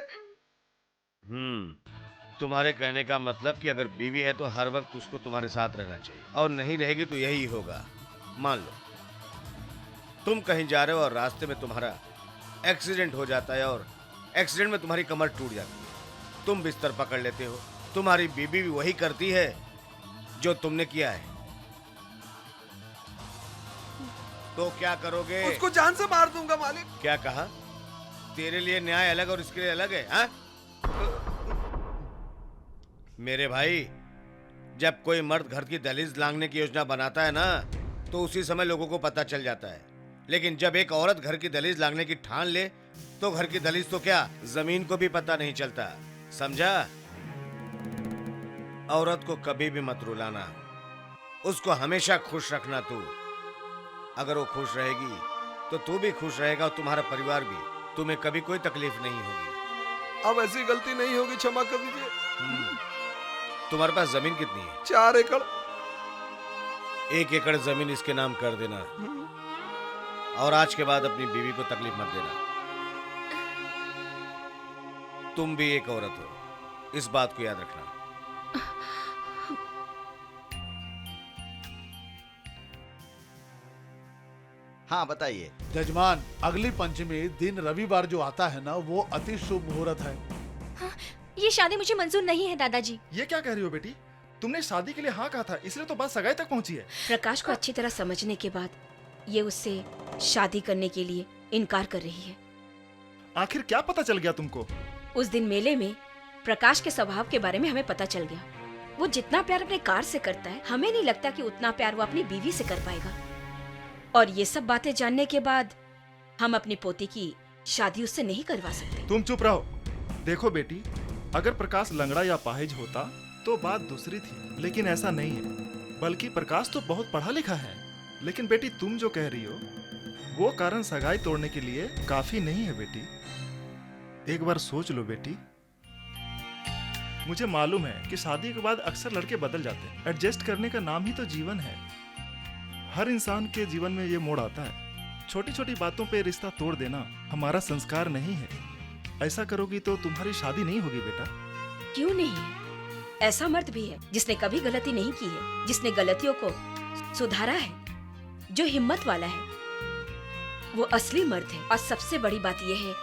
तुम्हारे कहने का मतलब कि अगर बीवी है तो हर वक्त उसको तुम्हारे साथ रहना चाहिए, और नहीं रहेगी तो यही होगा। मान लो तुम कहीं जा रहे हो और रास्ते में तुम्हारा एक्सीडेंट हो जाता है और एक्सीडेंट में तुम्हारी कमर टूट जाती है, तुम बिस्तर पकड़ लेते हो। तुम्हारी बीबी भी वही करती है जो तुमने किया है, तो क्या करोगे? उसको जान से मार दूंगा मालिक। क्या कहा? तेरे लिए न्याय अलग और इसके लिए अलग है, हाँ? मेरे भाई, जब कोई मर्द घर की दहलीज लांघने की योजना बनाता है ना तो उसी समय लोगों को पता चल जाता है, लेकिन जब एक औरत घर की दहलीज लांघने की ठान ले तो घर की दहलीज तो क्या, जमीन को भी पता नहीं चलता। समझा? औरत को कभी भी मत रुलाना, उसको हमेशा खुश रखना। तू अगर वो खुश रहेगी तो तू भी खुश रहेगा और तुम्हारा परिवार भी, तुम्हें कभी कोई तकलीफ नहीं होगी। अब ऐसी गलती नहीं होगी, क्षमा कर दीजिए। तुम्हारे पास जमीन कितनी है? 4 एकड़। 1 एकड़ जमीन इसके नाम कर देना, और आज के बाद अपनी बीवी को तकलीफ मत देना। तुम भी एक औरत हो, इस बात को याद रखना। हाँ बताइए। जजमान, अगली पंचमी दिन रविवार जो आता है ना, वो अति शुभ मुहूर्त है। ये शादी मुझे मंजूर नहीं है दादाजी। ये क्या कह रही हो बेटी? तुमने शादी के लिए हाँ कहा था, इसलिए तो बात सगाई तक पहुंची है। प्रकाश को अच्छी तरह समझने के बाद ये उससे शादी करने के लिए इनकार कर रही है। आखिर क्या पता चल गया तुमको? उस दिन मेले में प्रकाश के स्वभाव के बारे में हमें पता चल गया। वो जितना प्यार अपने कार से करता है, हमें नहीं लगता कि उतना प्यार वो अपनी बीवी से कर पाएगा। और ये सब बातें जानने के बाद हम अपनी पोती की शादी उससे नहीं करवा सकते। तुम चुप रहो। देखो बेटी, अगर प्रकाश लंगड़ा या पाहिज होता तो बात दूसरी थी, लेकिन ऐसा नहीं है। बल्कि प्रकाश तो बहुत पढ़ा लिखा है। लेकिन बेटी, तुम जो कह रही हो वो कारण सगाई तोड़ने के लिए काफी नहीं है बेटी। एक बार सोच लो बेटी। मुझे मालूम है कि शादी के बाद अक्सर लड़के बदल जाते हैं। एडजस्ट करने का नाम ही तो जीवन है। हर इंसान के जीवन में ये मोड़ आता है। छोटी छोटी बातों पे रिश्ता तोड़ देना हमारा संस्कार नहीं है। ऐसा करोगी तो तुम्हारी शादी नहीं होगी बेटा। क्यों नहीं है? ऐसा मर्द भी है जिसने कभी गलती नहीं की है, जिसने गलतियों को सुधारा है, जो हिम्मत वाला है। वो असली मर्द है। और सबसे बड़ी बात यह है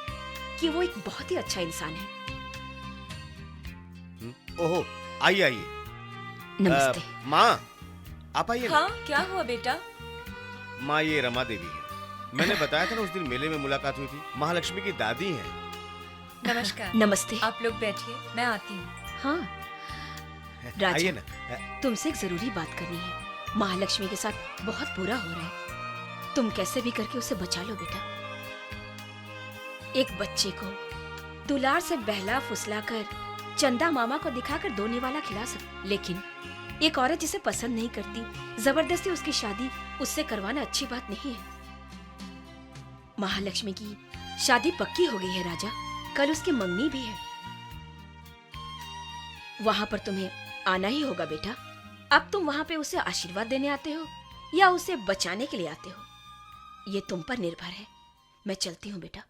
कि वो एक बहुत ही अच्छा इंसान है। ओहो, आइए आइए। नमस्ते। माँ, आप आइए ना। हाँ, क्या हुआ बेटा? माँ, ये रमा देवी है। मैंने बताया था ना उस दिन मेले में मुलाकात हुई थी। महालक्ष्मी की दादी हैं। नमस्कार। नमस्ते। आप लोग बैठिए, मैं आती हूँ। हाँ आइए राजा, ना। तुमसे एक जरूरी बात करनी है। महालक्ष्मी के साथ बहुत बुरा हो रहा है। तुम कैसे भी करके उसे बचा लो बेटा। एक बच्चे को दुलार से बहला फुसला कर, चंदा मामा को दिखाकर दो निवाला खिला सकते, लेकिन एक औरत जिसे पसंद नहीं करती, जबरदस्ती उसकी शादी उससे करवाना अच्छी बात नहीं है। महालक्ष्मी की शादी पक्की हो गई है राजा। कल उसकी मंगनी भी है। वहां पर तुम्हें आना ही होगा बेटा। अब तुम वहां पे उसे आशीर्वाद देने आते हो या उसे बचाने के लिए आते हो, ये तुम पर निर्भर है। मैं चलती हूँ बेटा।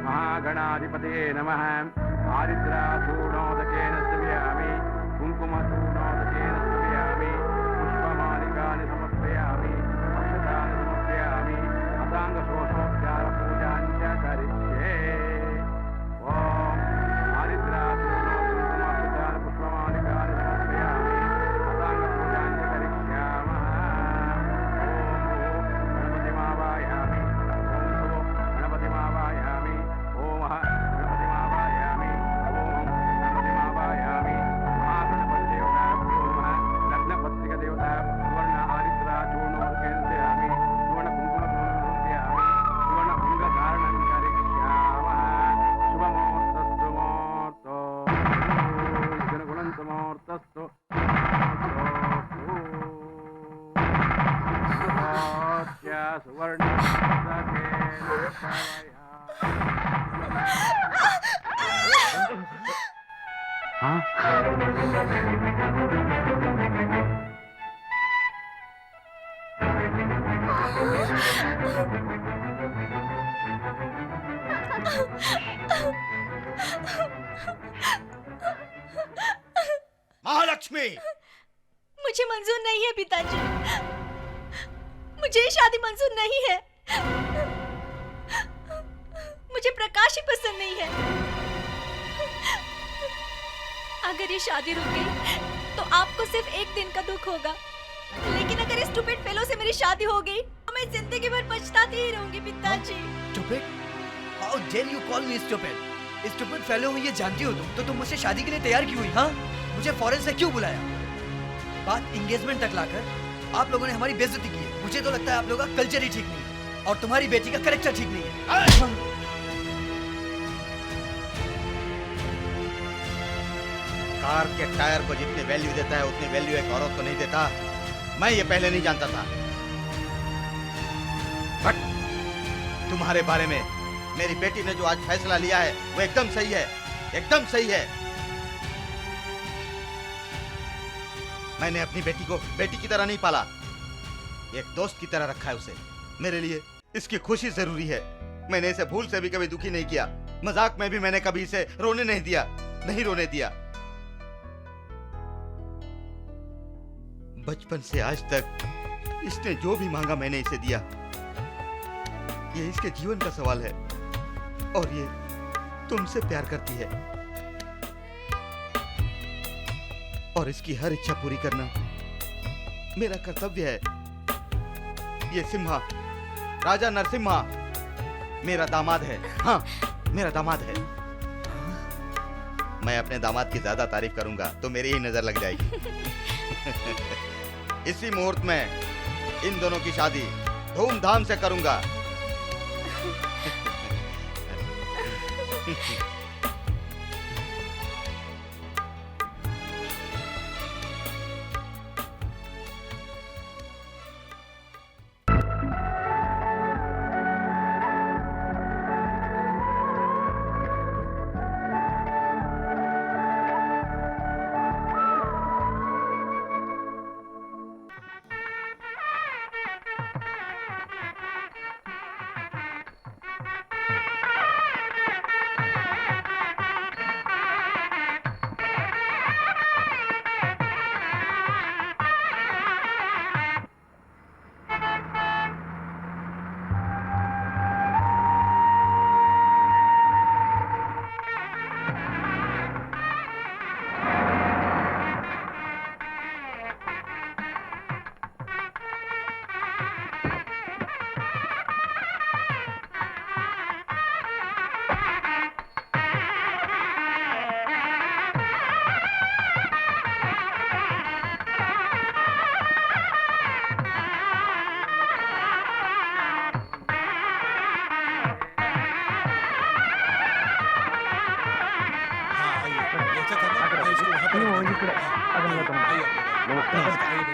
महागणाधिपते नमः। आदिद्राचूर्णोदकेन स्तव्यामि, कुङ्कुमचूर्णोदकेन स्तव्यामि, पुष्पमालिकानि समर्पयामि, अक्षतानि समर्पयामि, असाङ्गशोषोपचारपूजां च करिष्ये। ॐ आदिद्राचूर्णोदकेन पुष्पमालिकानि समर्पयामि, असाङ्गपूजां च करिष्यामः। महालक्ष्मी, मुझे मंजूर नहीं है पिताजी। मुझे ये शादी मंजूर नहीं है। मुझे प्रकाश ही पसंद नहीं है। अगर ये शादी रुक गई तो आपको सिर्फ एक दिन का दुख होगा, लेकिन अगर इस स्टूपिड फेलो से मेरी शादी हो गई तो मैं जिंदगी भर पछताती ही रहूंगी पिताजी। Stupid? How dare you call me stupid? Stupid fellow हूँ ये जानती हो तुम, तो तुम मुझसे शादी के लिए तैयार क्यों हुई? हाँ, मुझे फॉरेन से क्यों बुलाया? बात एंगेजमेंट तक लाकर आप लोगों ने हमारी बेइज्जती की है। मुझे तो लगता है आप लोगों का कल्चर ही ठीक नहीं है और तुम्हारी बेटी का कैरेक्टर ठीक नहीं है। कार के टायर को जितनी वैल्यू देता है उतनी वैल्यू एक औरत को नहीं देता। मैं ये पहले नहीं जानता था, बट तुम्हारे बारे में मेरी बेटी ने जो आज फैसला लिया है वो एकदम सही है, एकदम सही है। मैंने अपनी बेटी को बेटी की तरह नहीं पाला, एक दोस्त की तरह रखा है उसे। मेरे लिए इसकी खुशी जरूरी है। मैंने इसे भूल से भी कभी दुखी नहीं किया, मजाक में भी मैंने कभी इसे रोने नहीं दिया, नहीं रोने दिया। बचपन से आज तक इसने जो भी मांगा मैंने इसे दिया। ये इसके जीवन का सवाल है और ये तुमसे प्यार करती है और इसकी हर इच्छा पूरी करना मेरा कर्तव्य है। ये सिम्हा, राजा नरसिम्हा मेरा दामाद है। हाँ, मेरा दामाद है। मैं अपने दामाद की ज्यादा तारीफ करूंगा तो मेरी ही नजर लग जाएगी। इसी मुहूर्त में इन दोनों की शादी धूमधाम से करूंगा।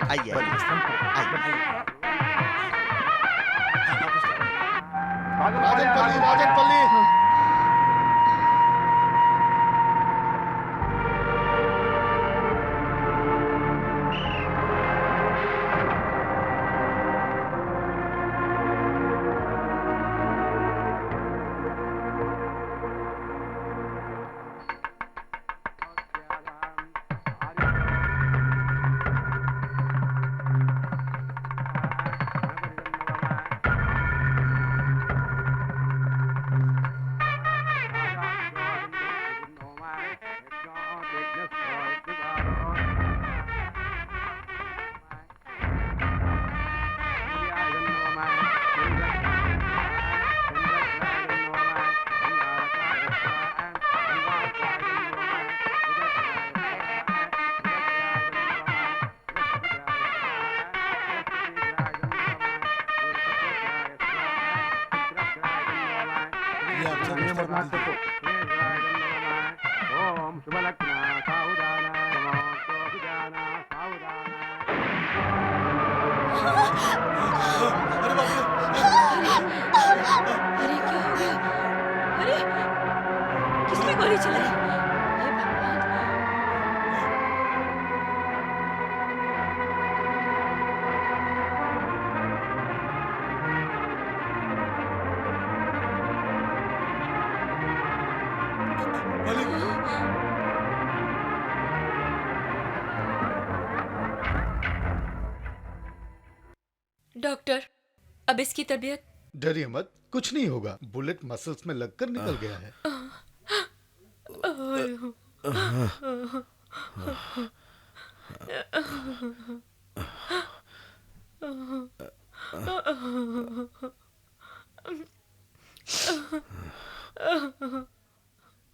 आइए राजनपल्ली राजनपल्ली ओम शुभलग्ना सावधाना सावधाना अरे क्या हो गया? अरे किसने गोली चलाई? हे भगवान! डॉक्टर, अब इसकी तबीयत? डरिए मत, कुछ नहीं होगा। बुलेट मसल्स में लगकर निकल गया है।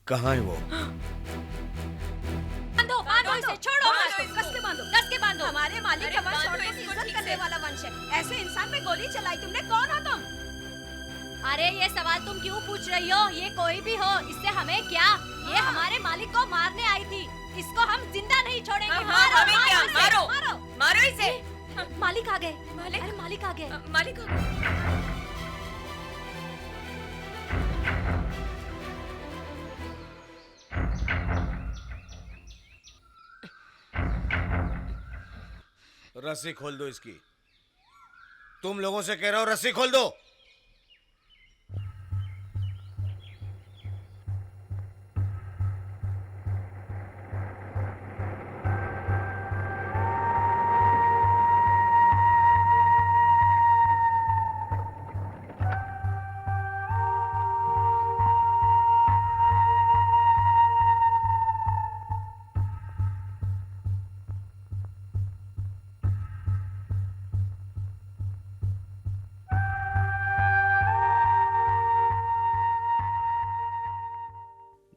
कहाँ है वो? बांधो बांधो इसे, छोड़ो मत, कस के बांधो। हमारे मालिक का वंश औरतों की इज्जत करने वाला वंश है। ऐसे इंसान पे गोली चलाई तुमने, कौन हो तुम? अरे ये सवाल तुम क्यों पूछ रही हो? ये कोई भी हो, इससे हमें क्या? ये हमारे मालिक को मारने आई थी। इसको हम जिंदा नहीं छोड़ेंगे। मारो इसे। मालिक आ गए। अरे मालिक आ गए। मालिक आ गए। रस्सी खोल दो इसकी। तुम लोगों से कह रहा हूं, रस्सी खोल दो।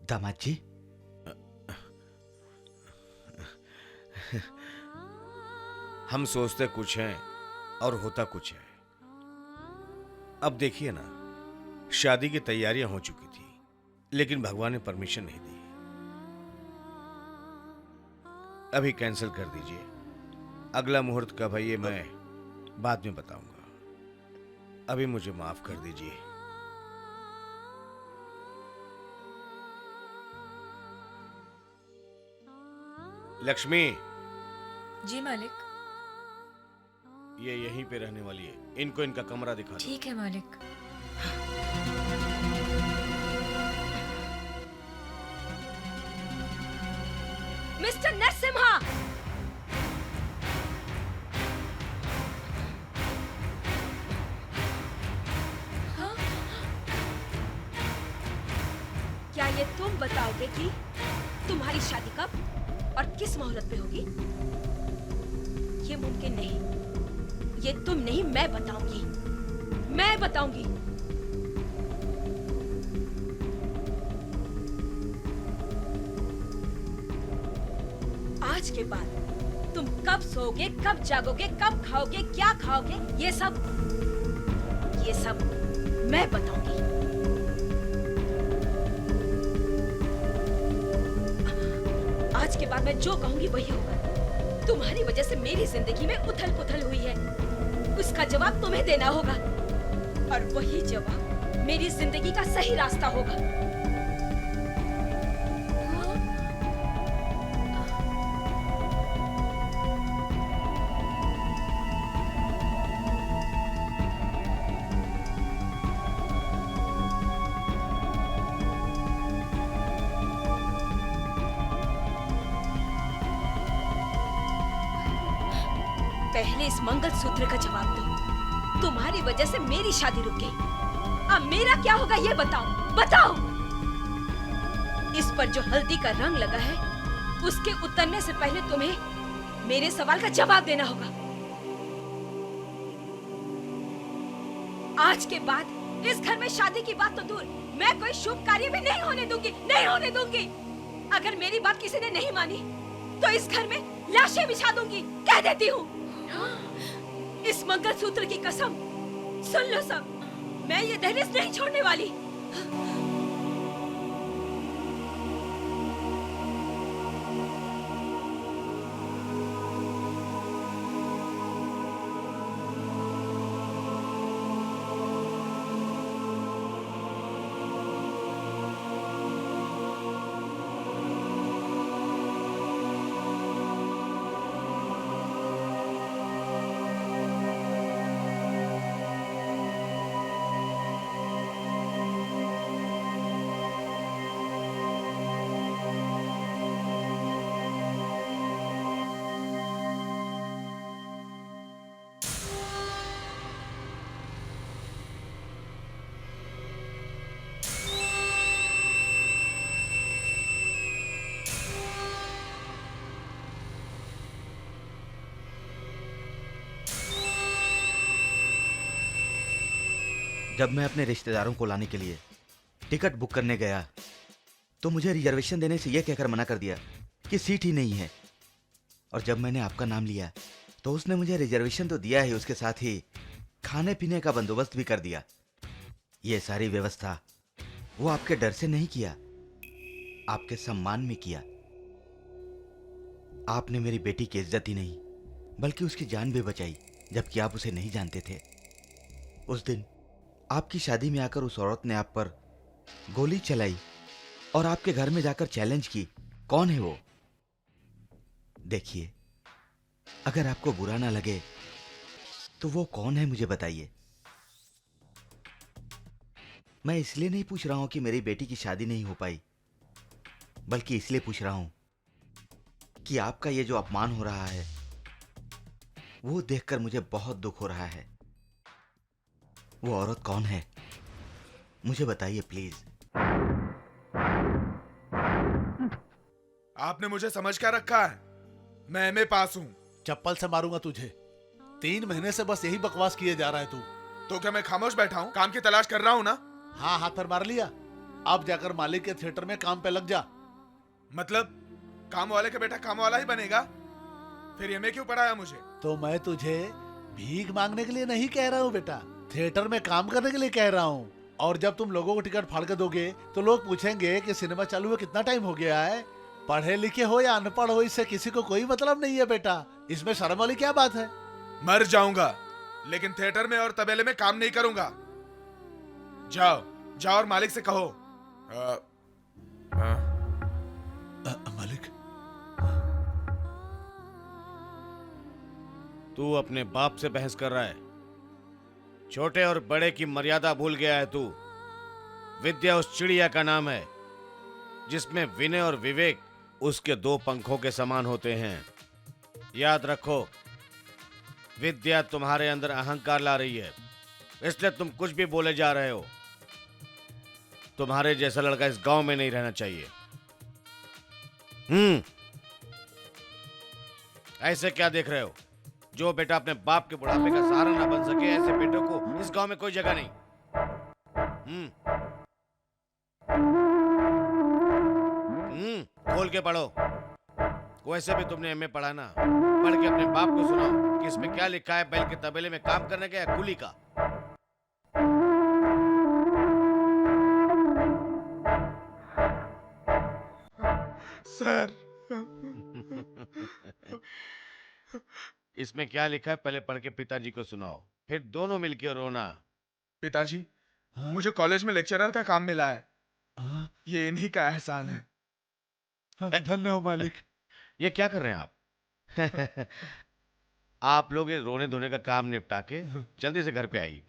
दामाद जी, हम सोचते कुछ हैं और होता कुछ है। अब देखिए ना, शादी की तैयारियां हो चुकी थी, लेकिन भगवान ने परमिशन नहीं दी। अभी कैंसिल कर दीजिए। अगला मुहूर्त कब है ये मैं बाद में बताऊंगा। अभी मुझे माफ कर दीजिए। लक्ष्मी, जी मालिक। ये यहीं पे रहने वाली है। इनको इनका कमरा दिखा दो। ठीक है मालिक। मिस्टर नरसिम्हा, क्या ये तुम बताओगे कि तुम्हारी शादी कब और किस मोहलत पे होगी? ये मुमकिन नहीं। ये तुम नहीं, मैं बताऊंगी। मैं बताऊंगी। आज के बाद तुम कब सोओगे, कब जागोगे, कब खाओगे, क्या खाओगे, ये सब मैं बताऊंगी। आज के बाद मैं जो कहूंगी वही होगा। तुम्हारी वजह से मेरी जिंदगी में उथल पुथल हुई है, उसका जवाब तुम्हें देना होगा, और वही जवाब मेरी जिंदगी का सही रास्ता होगा। पहले इस मंगलसूत्र का जवाब दो। तुम्हारी वजह से मेरी शादी रुक गई। अब मेरा क्या होगा ये बताओ, बताओ। इस पर जो हल्दी का रंग लगा है, उसके उतरने से पहले तुम्हें मेरे सवाल का जवाब देना होगा। आज के बाद इस घर में शादी की बात तो दूर, मैं कोई शुभ कार्य भी नहीं होने दूंगी, नहीं होने दूंगी। अगर मेरी बात किसी ने नहीं मानी तो इस घर में लाशें बिछा दूंगी, कह देती हूँ। इस मंगलसूत्र की कसम, सुन लो सब, मैं ये दहलीज नहीं छोड़ने वाली। जब मैं अपने रिश्तेदारों को लाने के लिए टिकट बुक करने गया तो मुझे रिजर्वेशन देने से यह कहकर मना कर दिया कि सीट ही नहीं है। और जब मैंने आपका नाम लिया तो उसने मुझे रिजर्वेशन तो दिया ही, उसके साथ ही खाने पीने का बंदोबस्त भी कर दिया। ये सारी व्यवस्था वो आपके डर से नहीं किया, आपके सम्मान में किया। आपने मेरी बेटी की इज्जत ही नहीं बल्कि उसकी जान भी बचाई, जबकि आप उसे नहीं जानते थे। उस दिन आपकी शादी में आकर उस औरत ने आप पर गोली चलाई और आपके घर में जाकर चैलेंज की, कौन है वो? देखिए, अगर आपको बुरा ना लगे तो वो कौन है मुझे बताइए। मैं इसलिए नहीं पूछ रहा हूं कि मेरी बेटी की शादी नहीं हो पाई, बल्कि इसलिए पूछ रहा हूं कि आपका ये जो अपमान हो रहा है वो देखकर मुझे बहुत दुख हो रहा है। वो औरत कौन है मुझे बताइए प्लीज। आपने मुझे समझ क्या रखा है? मैं एमए पास हूँ। चप्पल से मारूंगा तुझे। 3 महीने से बस यही बकवास किए जा रहा है तू। तो क्या मैं खामोश बैठा हूँ? काम की तलाश कर रहा हूँ ना। हाँ, हाथ पर मार लिया। अब जाकर मालिक के थिएटर में काम पे लग जा। मतलब काम वाले का बेटा काम वाला ही बनेगा? फिर एमए क्यों पढ़ाया मुझे? तो मैं तुझे भीख मांगने के लिए नहीं कह रहा हूँ बेटा, थिएटर में काम करने के लिए कह रहा हूँ। और जब तुम लोगों को टिकट फाड़ के दोगे तो लोग पूछेंगे कि सिनेमा चालू हुए कितना टाइम हो गया है। पढ़े लिखे हो या अनपढ़ हो, इससे किसी को कोई मतलब नहीं है बेटा। इसमें शर्म वाली क्या बात है? मर जाऊंगा लेकिन थिएटर में और तबेले में काम नहीं करूंगा। जाओ जाओ और मालिक से कहो। मालिक, तू अपने बाप से बहस कर रहा है। छोटे और बड़े की मर्यादा भूल गया है तू। विद्या उस चिड़िया का नाम है जिसमें विनय और विवेक उसके 2 पंखों के समान होते हैं। याद रखो, विद्या तुम्हारे अंदर अहंकार ला रही है, इसलिए तुम कुछ भी बोले जा रहे हो। तुम्हारे जैसा लड़का इस गांव में नहीं रहना चाहिए। ऐसे क्या देख रहे हो? जो बेटा अपने बाप के बुढ़ापे का सहारा ना बन सके, ऐसे बेटों को इस गांव में कोई जगह नहीं। खोल के पढ़ो। वैसे भी तुमने एमए पढ़ा ना, पढ़ के अपने बाप को सुनाओ कि इसमें क्या लिखा है, बैल के तबेले में काम करने का या कुली का। सर इसमें क्या लिखा है पहले पढ़ के पिताजी को सुनाओ, फिर दोनों मिलकर रोना। पिताजी, मुझे कॉलेज में लेक्चरर का काम मिला है। ये इन्हीं का एहसान है। धन्य हो मालिक। ये क्या कर रहे हैं आप? आप लोग ये रोने धोने का काम निपटा के जल्दी से घर पे आइए।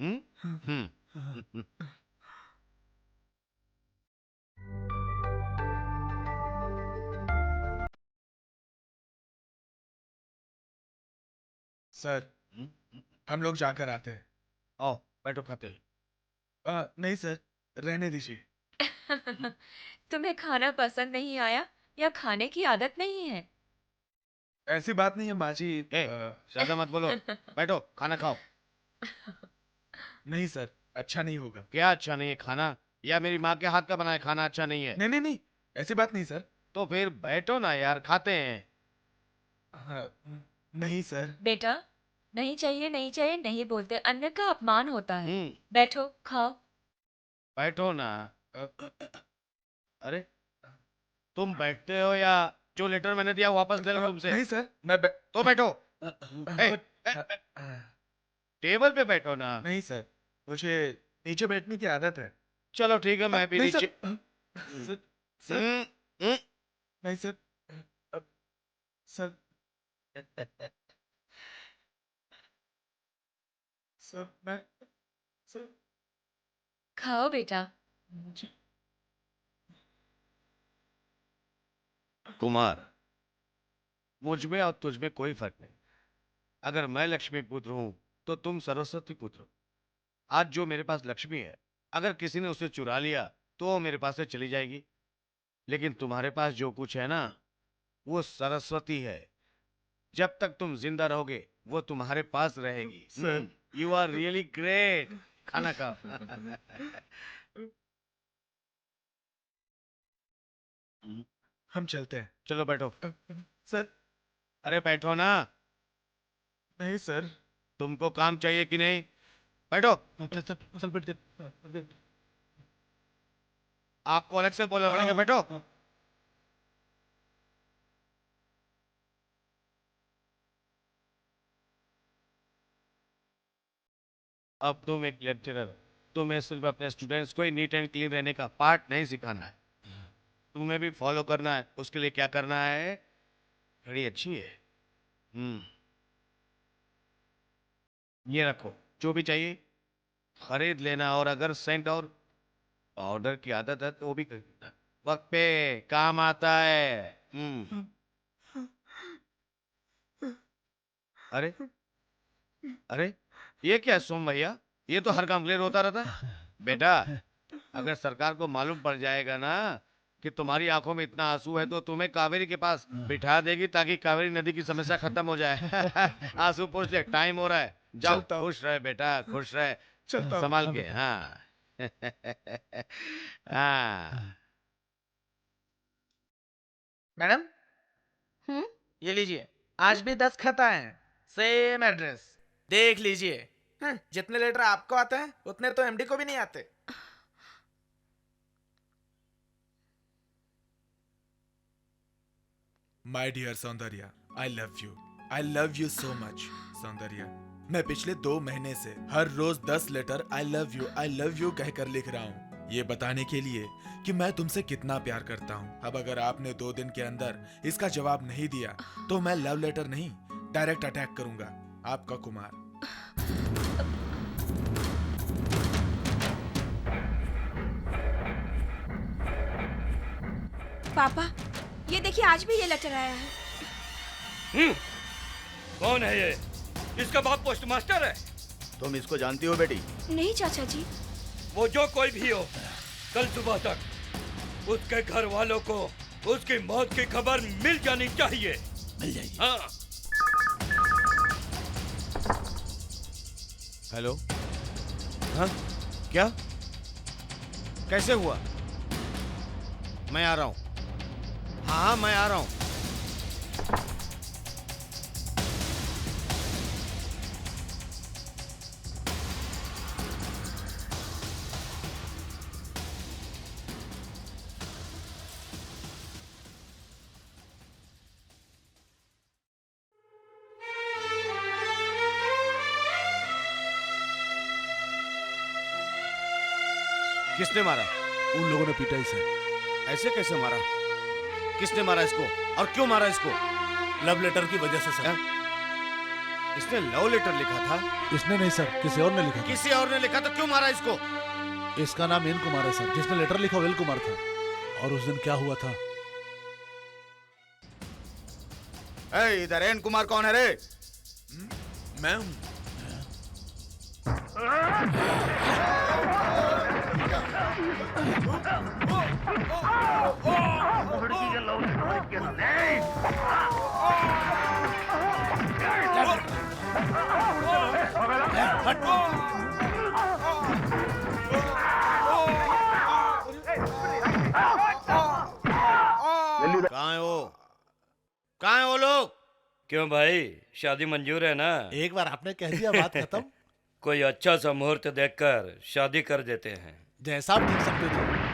सर, हम लोग जाकर आते हैं। आओ बैठो, खाते हैं। नहीं सर, रहने दीजिए। तुम्हें खाना पसंद नहीं आया या खाने की आदत नहीं है? ऐसी बात नहीं है माँ जी। ज्यादा मत बोलो, बैठो खाना खाओ। नहीं सर, अच्छा नहीं होगा। क्या अच्छा नहीं है? खाना या मेरी माँ के हाथ का बनाया खाना अच्छा नहीं है? नहीं नहीं नहीं, ऐसी बात नहीं सर। तो फिर बैठो ना यार, खाते हैं। नहीं सर। बेटा, नहीं चाहिए नहीं चाहिए नहीं बोलते, अन्न का अपमान होता है। बैठो खाओ। बैठो ना। अरे तुम बैठते हो या जो लेटर मैंने दिया वापस ले लो तुमसे? नहीं सर, मैं तो बैठो। टेबल पे बैठो ना। नहीं सर, मुझे नीचे बैठने की आदत है। चलो ठीक है, मैं भी नहीं नीचे। नहीं सर, सर सर मैं सर। खाओ बेटा। कुमार, मुझ में और तुझ में कोई फर्क नहीं। अगर मैं लक्ष्मी पुत्र हूं तो तुम सरस्वती पुत्र हो। आज जो मेरे पास लक्ष्मी है, अगर किसी ने उसे चुरा लिया तो वो मेरे पास से चली जाएगी, लेकिन तुम्हारे पास जो कुछ है ना, वो सरस्वती है। जब तक तुम जिंदा रहोगे वो तुम्हारे पास रहेगी। Sir, you are really great. खाना खाओ। हम चलते हैं। चलो बैठो। सर। अरे बैठो ना। नहीं सर। तुमको काम चाहिए कि नहीं? बैठो। आपको अलग से बोलना पड़ेगा, बैठो। अब तुम एक लेक्चरर, तुम्हें सिर्फ अपने स्टूडेंट्स को ही नीट एंड क्लीन रहने का पार्ट नहीं सिखाना है, तुम्हें भी फॉलो करना है। उसके लिए क्या करना है? घड़ी अच्छी है। ये रखो, जो भी चाहिए खरीद लेना, और अगर सेंट और पाउडर की आदत है तो वो भी खरीदना, वक्त पे काम आता है। अरे अरे ये क्या सोम भैया, ये तो हर काम क्लियर होता रहता है। बेटा, अगर सरकार को मालूम पड़ जाएगा ना कि तुम्हारी आंखों में इतना आंसू है तो तुम्हें कावेरी के पास बिठा देगी ताकि कावेरी नदी की समस्या खत्म हो जाए। आंसू पोंछ ले, टाइम हो रहा है। जाओ, खुश रहे बेटा, खुश रहे। संभाल के। हाँ। हाँ। मैडम, ये लीजिए, आज भी 10 खत आए हैं, सेम एड्रेस, देख लीजिए। जितने लेटर आपको आते हैं उतने तो एमडी को भी नहीं आते। My dear Soundarya, I love you so much. Soundarya, मैं पिछले 2 महीने से हर रोज 10 लेटर आई लव यू कहकर लिख रहा हूँ, ये बताने के लिए कि मैं तुमसे कितना प्यार करता हूँ। अब अगर आपने 2 दिन के अंदर इसका जवाब नहीं दिया तो मैं लव लेटर नहीं, डायरेक्ट अटैक करूंगा। आपका कुमार। पापा, ये देखिए आज भी ये लेटर आया है। कौन है ये? इसका बाप पोस्ट मास्टर है। तुम इसको जानती हो बेटी? नहीं चाचा जी। वो जो कोई भी हो, कल सुबह तक उसके घर वालों को उसकी मौत की खबर मिल जानी चाहिए। मिल जाएगी। हाँ। हेलो। हाँ, क्या? कैसे हुआ? मैं आ रहा हूं। हाँ, मैं आ रहा हूं। किसने मारा? उन लोगों ने पीटा इसे। ऐसे कैसे मारा? किसने मारा इसको और क्यों मारा इसको? लव लेटर की वजह से सर। इसने लव लेटर लिखा था? इसने नहीं सर, किसी और ने लिखा था। किसी और ने लिखा तो क्यों मारा इसको? इसका नाम एन कुमार है सर, जिसने लेटर लिखा वेल कुमार था। और उस दिन क्या हुआ था? इधर एन कुमार कौन है रे? मैं हूं। कहाँ है वो? कहाँ है वो लोग? क्यों भाई, शादी मंजूर है ना? एक बार आपने कह दिया बात खत्म। कोई अच्छा सा मुहूर्त देखकर शादी कर देते हैं। जैसा आप ठीक समझे थे।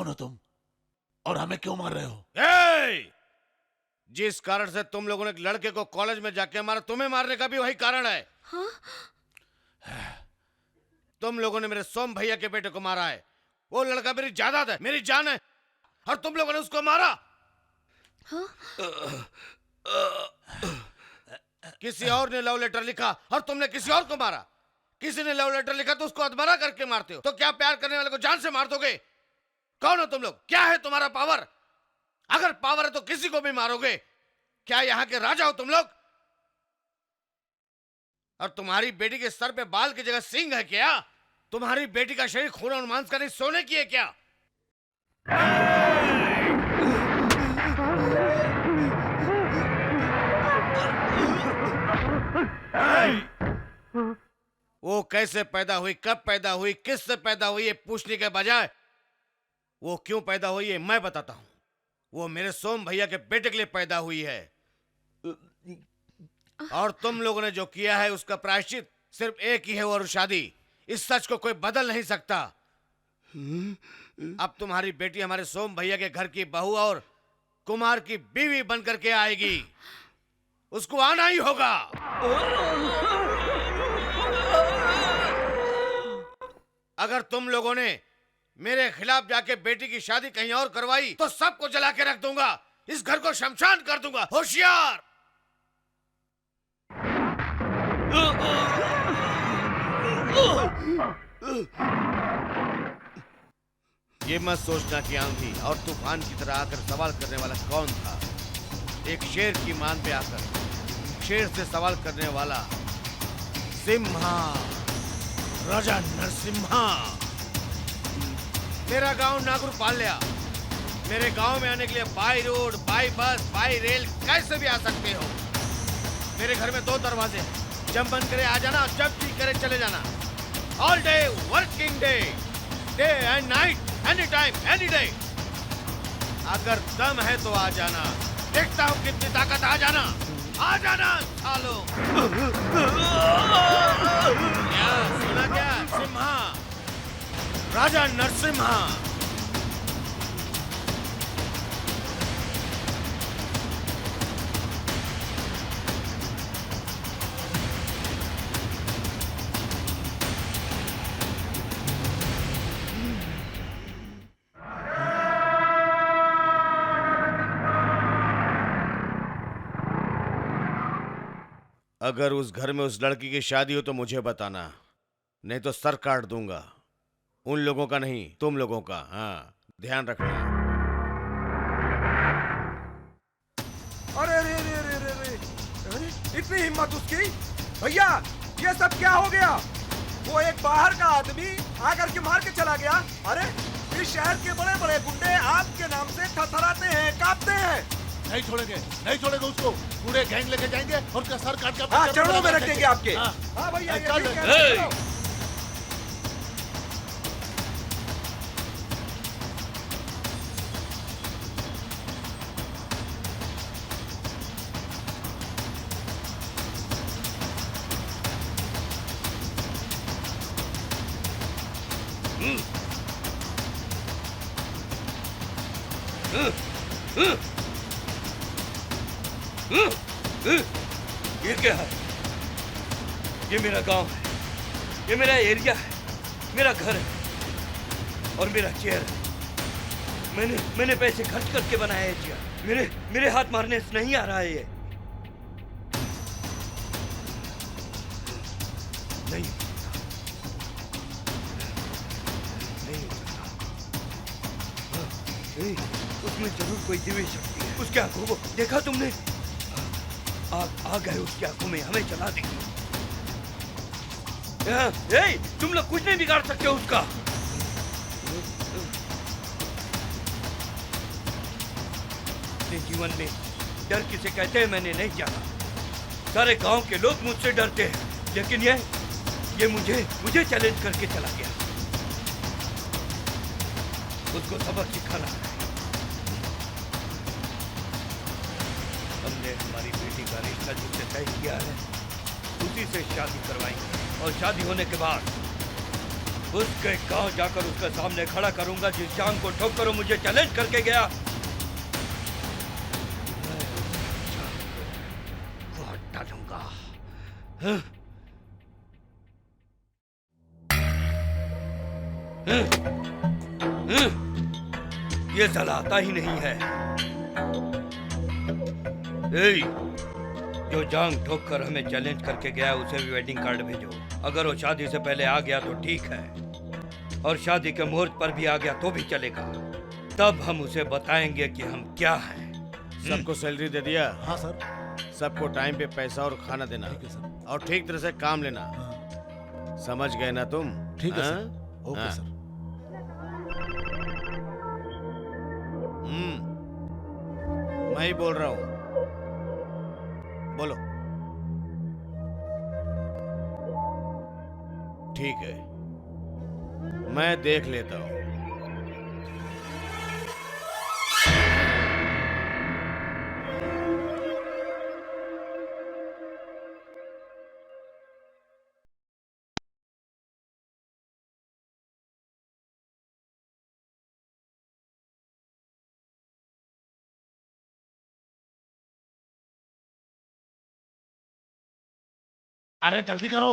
कौन हो तुम और हमें क्यों मार रहे हो? ए! जिस कारण से तुम लोगों ने एक लड़के को कॉलेज में जाके मारा, तुम्हें मारने का भी वही कारण है। हाँ? तुम लोगों ने मेरे सोम भैया के बेटे को मारा है। वो लड़का मेरी जायदाद है, मेरी जान है, और तुम लोगों ने उसको मारा। हाँ? किसी और ने लव लेटर लिखा और तुमने किसी और को मारा। किसी ने लव लेटर लिखा तो उसको अधमरा करके मारते हो। तो क्या प्यार करने वाले को जान से मार दोगे? कौन हो तुम लोग? क्या है तुम्हारा पावर? अगर पावर है तो किसी को भी मारोगे। क्या यहाँ के राजा हो तुम लोग? और तुम्हारी बेटी के सर पे बाल की जगह सींग है क्या? तुम्हारी बेटी का शरीर खून और मांस का नहीं, सोने की है क्या? वो कैसे पैदा हुई, कब पैदा हुई, किससे पैदा हुई, ये पूछने के बजाय वो क्यों पैदा हुई है मैं बताता हूं। वो मेरे सोम भैया के बेटे के लिए पैदा हुई है। और तुम लोगों ने जो किया है उसका प्रायश्चित सिर्फ एक ही है, और शादी। इस सच को कोई बदल नहीं सकता। अब तुम्हारी बेटी हमारे सोम भैया के घर की बहू और कुमार की बीवी बनकर के आएगी। उसको आना ही होगा। अगर तुम लोगों ने मेरे खिलाफ जाके बेटी की शादी कहीं और करवाई तो सबको जला के रख दूंगा। इस घर को शमशान कर दूंगा। होशियार! ये मत सोचना कि आंधी और तूफान की तरह आकर सवाल करने वाला कौन था। एक शेर की मान पे आकर शेर से सवाल करने वाला सिम्हा, राजा नरसिम्हा। मेरा गांव नागुरपाल्या। मेरे गांव में आने के लिए by road, by bus, by rail कैसे भी आ सकते हो। मेरे घर में 2 दरवाजे हैं। जब मन करे आ जाना, जब जी करे चले जाना। All day working day, day and night, any time, any day. अगर दम है तो आ जाना। देखता हूँ कितनी ताकत। आ जाना, आ जाना सालो। क्या सुना क्या? सिम्हा, राजा नरसिम्हा। अगर उस घर में उस लड़की की शादी हो तो मुझे बताना, नहीं तो सर काट दूंगा। उन लोगों का नहीं, तुम लोगों का। हाँ, ध्यान रखना। अरे रे रे रे रे रे, अरे इतनी हिम्मत उसकी! भैया ये सब क्या हो गया? वो एक बाहर का आदमी आकर के मार के चला गया। अरे इस शहर के बड़े बड़े गुंडे आपके नाम से थरथराते हैं, कांपते हैं। नहीं छोड़ेंगे, नहीं छोड़ेंगे उसको। पूरे गैंग लेके जाएंगे और उसका सर काट के हाँ, चरणों में रख देंगे आपके। हाँ भैया, ये ठीक है, चलो। ये क्या है? ये मेरा गांव है, ये मेरा एरिया है, मेरा घर है और मेरा चेयर है। मैंने पैसे खर्च करके बनाया है चेयर। मेरे हाथ मारने से नहीं आ रहा है ये। नहीं उसमें जरूर कोई दिव्य शक्ति है। उसकी आंखों को देखा तुमने? आ गए उसकी आंखों में, हमें जला देंगे। तुम लोग कुछ नहीं बिगाड़ सकते उसका। अपने जीवन में डर किसे कहते हैं मैंने नहीं जाना। सारे गांव के लोग मुझसे डरते हैं, लेकिन ये मुझे चैलेंज करके चला गया। उसको सबक सिखाना है। हमने हमारी बेटी का रिश्ता जिससे तय किया है उसी से शादी करवाएंगे, और शादी होने के बाद उसके गांव जाकर उसके सामने खड़ा करूंगा जिस जांग को ठोकर मुझे चैलेंज करके गया। काट डालूंगा। हाँ? ये साला आता ही नहीं है। जो जांग ठोक कर हमें चैलेंज करके गया उसे भी वेडिंग कार्ड भेजो। अगर वो शादी से पहले आ गया तो ठीक है, और शादी के मुहूर्त पर भी आ गया तो भी चलेगा। तब हम उसे बताएंगे कि हम क्या हैं। सबको सैलरी दे दिया? हाँ सर। सबको टाइम पे पैसा और खाना देना। ठीक है सर। और ठीक तरह से काम लेना। समझ गए ना तुम? ठीक है हाँ? सर। Okay sir. मैं ही बोल रहा हूँ, बोलो। ठीक है, मैं देख लेता हूँ। अरे जल्दी करो।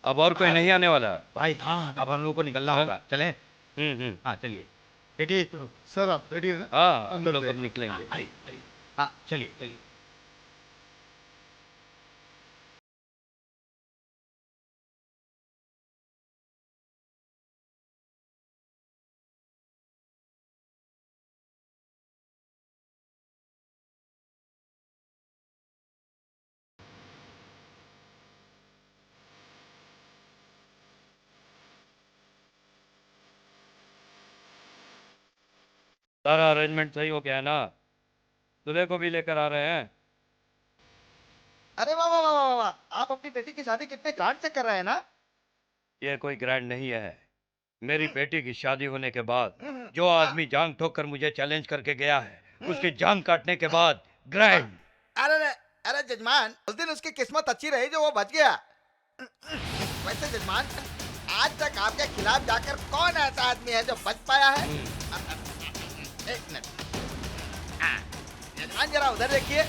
अब और कोई नहीं आने वाला भाई। हाँ अब हम लोग को निकलना होगा, चलें? हाँ चलिए। बेटी सर आप रेडी हैं? हाँ, हम अंदर लोग से। अब निकलेंगे। हाँ चलिए। सारा अरेंजमेंट सही हो गया है ना? दूल्हे को भी लेकर आ रहे हैं। अरे वाह वाह वाह वाह वाह, आप अपनी बेटी की शादी कितने ग्रांड से कर रहे हैं ना? ये कोई ग्रैंड नहीं है। मेरी बेटी की शादी होने के बाद जो आदमी जांग ठोक कर मुझे चैलेंज करके गया है, उसकी जांग काटने के बाद ग्रैंड। अरे जजमान, उस दिन उसकी किस्मत अच्छी रही जो वो बच गया। वैसे जजमान, आज तक आपके खिलाफ जाकर कौन ऐसा आदमी है जो बच पाया है? एक मिनट। जजमान जरा उधर देखिए।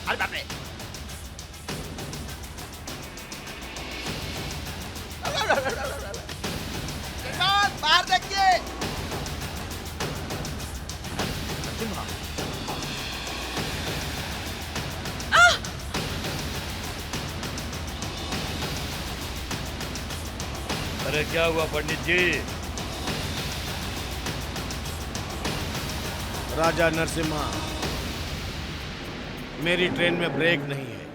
अरे बाप रे। जजमान बाहर देखिए। अरे क्या हुआ पंडित जी? राजा नरसिम्हा, मेरी ट्रेन में ब्रेक नहीं है।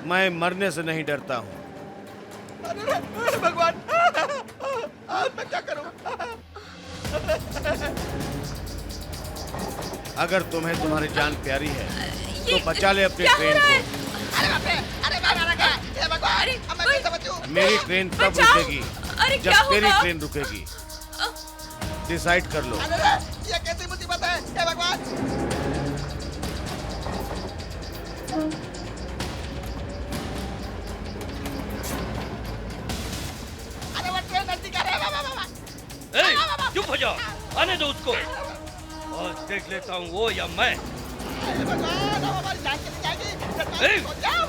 मैं मरने से नहीं डरता हूँ। अरे भगवान, आज मैं क्या करूं? अगर तुम्हें तुम्हारी जान प्यारी है तो बचा ले अपनी ट्रेन को। अरे बाप रे, अरे भगवान, हे भगवान, अब मैं कैसे बचूं? मेरी ट्रेन तब रुकेगी जब तेरी ट्रेन रुकेगी। डिसाइड कर लो। अरे ये कैसी मुसीबत है? हे भगवान। अरे वो ट्रेन नजदीक आ रहा है। चुप हो जाओ, आने दो उसको। आज देख लेता हूँ वो या मैं। अरे भगवान, अब हमारी जान चली जाएगी। सो जाओ।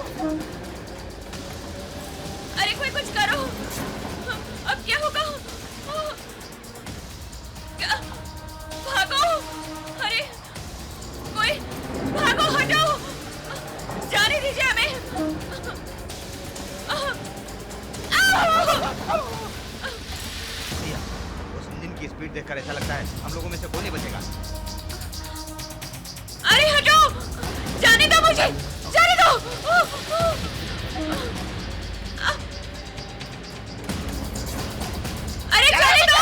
अरे कोई कुछ करो। अब क्या होगा? भागो। अरे कोई भागो, हटाओ, जाने दीजिए हमें। भैया, उस इंजन की स्पीड देखकर ऐसा लगता है हम लोगों में से कोई नहीं बचेगा। अरे हटाओ, जाने दो मुझे, जाने दो। अरे जाने दो।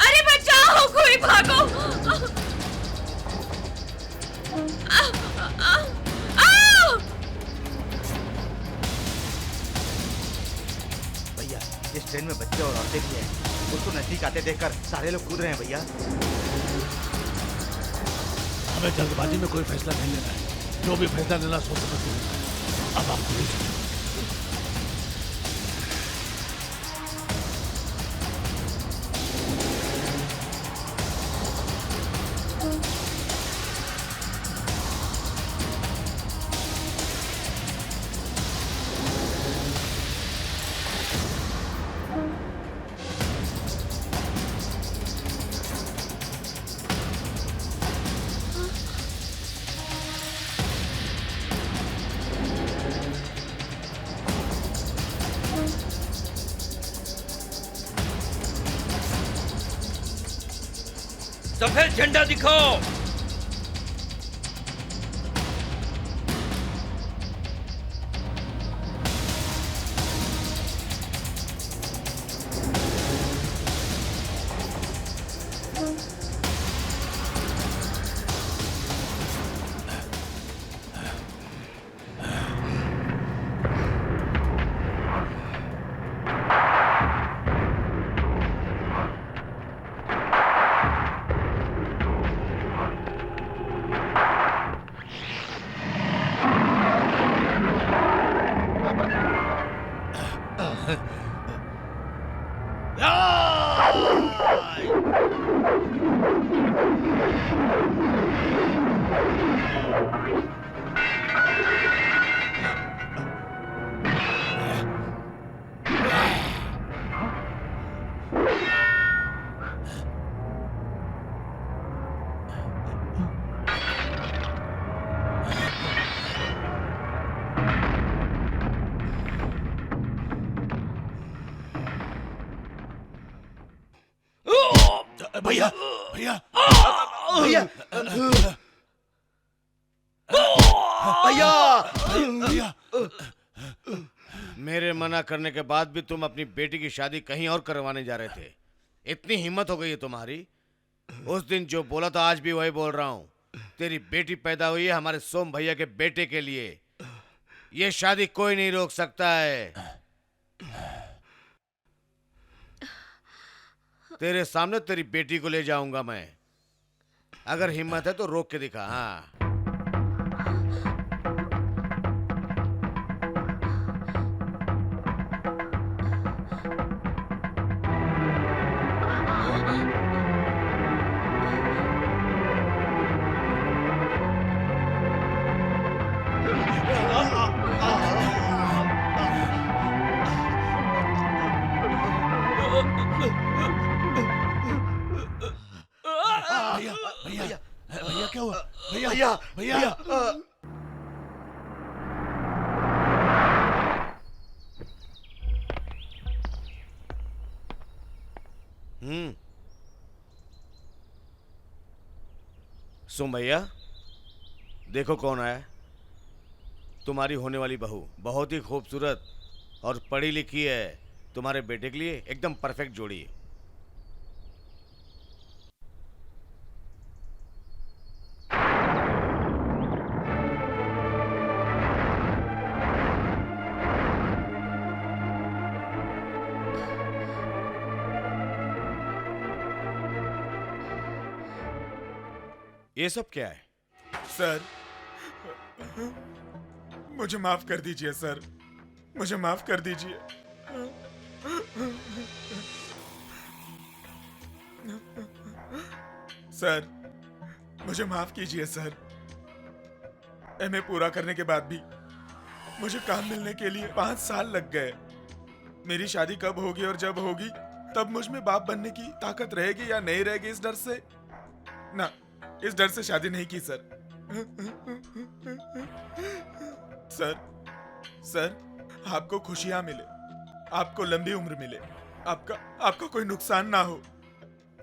अरे बचाओ, कोई भागो। भैया, इस ट्रेन में बच्चे और औरतें भी हैं। उसको नजदीक आते देखकर सारे लोग कूद रहे हैं भैया। हमें जल्दबाजी में कोई फैसला नहीं लेना है। जो भी फैसला लेना सोच समझ के लेना है। अब आप खुद ही सोचो। सफेद झंडा दिखाओ। भैया भैया भैया भैया मेरे मना करने के बाद भी तुम अपनी बेटी की शादी कहीं और करवाने जा रहे थे। इतनी हिम्मत हो गई है तुम्हारी। उस दिन जो बोला था आज भी वही बोल रहा हूं। तेरी बेटी पैदा हुई है हमारे सोम भैया के बेटे के लिए। ये शादी कोई नहीं रोक सकता है। तेरे सामने तेरी बेटी को ले जाऊंगा मैं। अगर हिम्मत है तो रोक के दिखा। हाँ भैया भैया भैया क्या हुआ? भैया भैया सोम भैया देखो कौन आया। तुम्हारी होने वाली बहू बहुत ही खूबसूरत और पढ़ी लिखी है। तुम्हारे बेटे के लिए एकदम परफेक्ट जोड़ी है। ये सब क्या है? सर मुझे माफ कर दीजिए सर, मुझे माफ कर दीजिए। सर मुझे माफ कीजिए सर। एमए पूरा करने के बाद भी मुझे काम मिलने के लिए 5 साल लग गए। मेरी शादी कब होगी और जब होगी तब मुझ में बाप बनने की ताकत रहेगी या नहीं रहेगी, इस डर से ना, इस डर से शादी नहीं की सर। सर आपको खुशियां मिले, आपको लंबी उम्र मिले, आपका कोई नुकसान ना हो,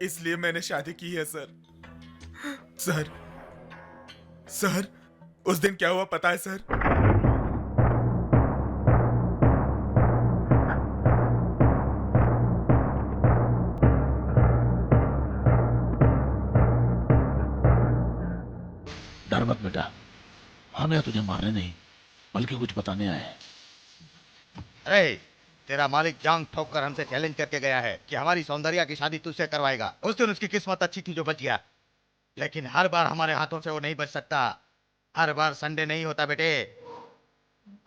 इसलिए मैंने शादी की है सर। सर उस दिन क्या हुआ पता है सर? डर मत बेटा, हम यहाँ तुझे मारने नहीं बल्कि कुछ बताने आए हैं। अरे तेरा मालिक जांग ठोक कर हमसे चैलेंज करके गया है कि हमारी सौंदर्या की शादी तुझसे करवाएगा। उस दिन उसकी किस्मत अच्छी थी जो बच गया। लेकिन हर बार हमारे हाथों से वो नहीं बच सकता। हर बार संडे नहीं होता बेटे।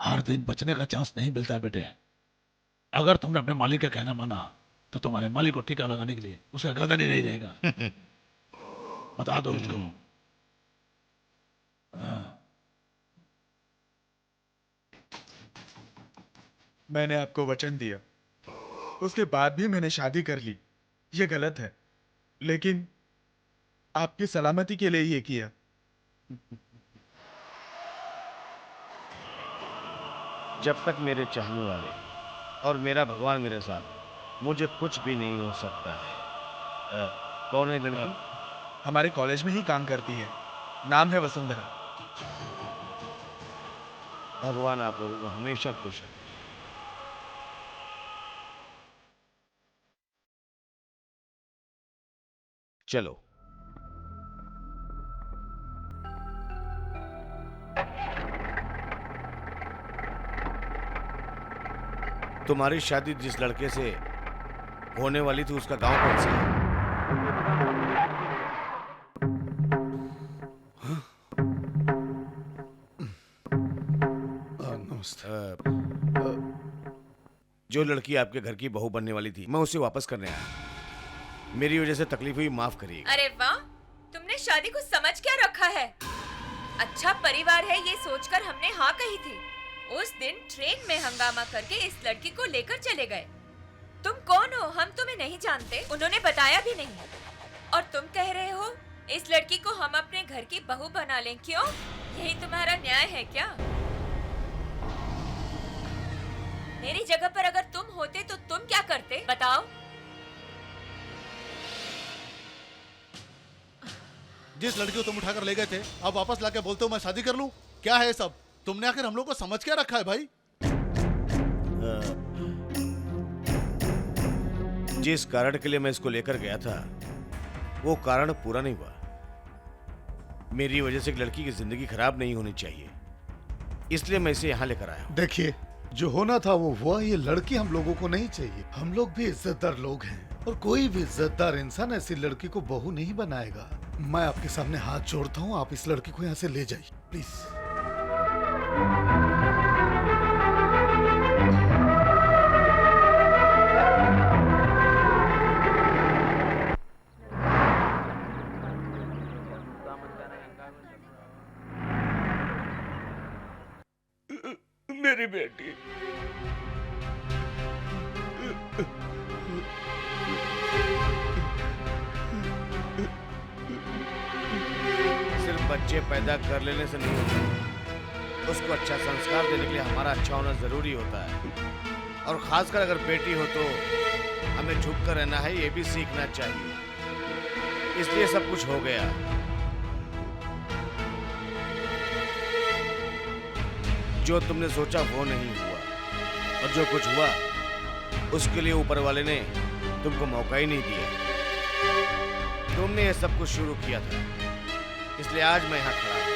हर दिन बचने का चांस नहीं मिलता है बेटे। अगर तुमने अपने मालिक का कहना माना तो तुम्हारे मालिक को टीका लगाने के लिए उसका गर्दन ही नहीं रहेगा। बता दो उसको। मैंने आपको वचन दिया, उसके बाद भी मैंने शादी कर ली। ये गलत है, लेकिन आपकी सलामती के लिए ये किया। जब तक मेरे चाहने वाले और मेरा भगवान मेरे साथ, मुझे कुछ भी नहीं हो सकता है। कौन है लड़की? हमारे कॉलेज में ही काम करती है, नाम है वसुंधरा। भगवान आप लोगों को हमेशा खुश रखे। चलो। तुम्हारी शादी जिस लड़के से होने वाली थी उसका गांव कौन सा है? जो लड़की आपके घर की बहू बनने वाली थी, मैं उसे वापस करने आया। मेरी वजह से तकलीफ हुई, माफ करिए। अरे वाह, तुमने शादी को समझ क्या रखा है। अच्छा परिवार है ये सोचकर हमने हाँ कही थी। उस दिन ट्रेन में हंगामा करके इस लड़की को लेकर चले गए। तुम कौन हो? हम तुम्हें नहीं जानते, उन्होंने बताया भी नहीं। और तुम कह रहे हो इस लड़की को हम अपने घर की बहू बना लें। क्यों? यही तुम्हारा न्याय है क्या? मेरी जगह पर अगर तुम होते तो तुम क्या करते, बताओ। जिस लड़की को तुम उठाकर ले गए थे, अब वापस लाके बोलते हो मैं शादी कर लूं? क्या है सब? तुमने आखिर हम लोग को समझ क्या रखा है भाई? जिस कारण के लिए मैं इसको लेकर गया था, वो कारण पूरा नहीं हुआ। मेरी वजह से एक लड़की की जिंदगी खराब नहीं होनी चाहिए, इसलिए मैं इसे यहाँ लेकर आया हूँ। देखिए, जो होना था वो हुआ। ये लड़की हम लोगों को नहीं चाहिए। हम लोग भी इज्जतदार लोग हैं और कोई भी इज्जतदार इंसान ऐसी लड़की को बहू नहीं बनाएगा। मैं आपके सामने हाथ जोड़ता हूँ, आप इस लड़की को यहाँ से ले जाइए प्लीज। मेरी बेटी। सिर्फ बच्चे पैदा कर लेने से नहीं होता, उसको अच्छा संस्कार देने के लिए हमारा अच्छा होना जरूरी होता है। और खासकर अगर बेटी हो तो हमें झुक कर रहना है, ये भी सीखना चाहिए। इसलिए सब कुछ हो गया। जो तुमने सोचा वो नहीं हुआ, और जो कुछ हुआ उसके लिए ऊपर वाले ने तुमको मौका ही नहीं दिया। तुमने ये सब कुछ शुरू किया था, इसलिए आज मैं यहाँ खड़ा हूँ।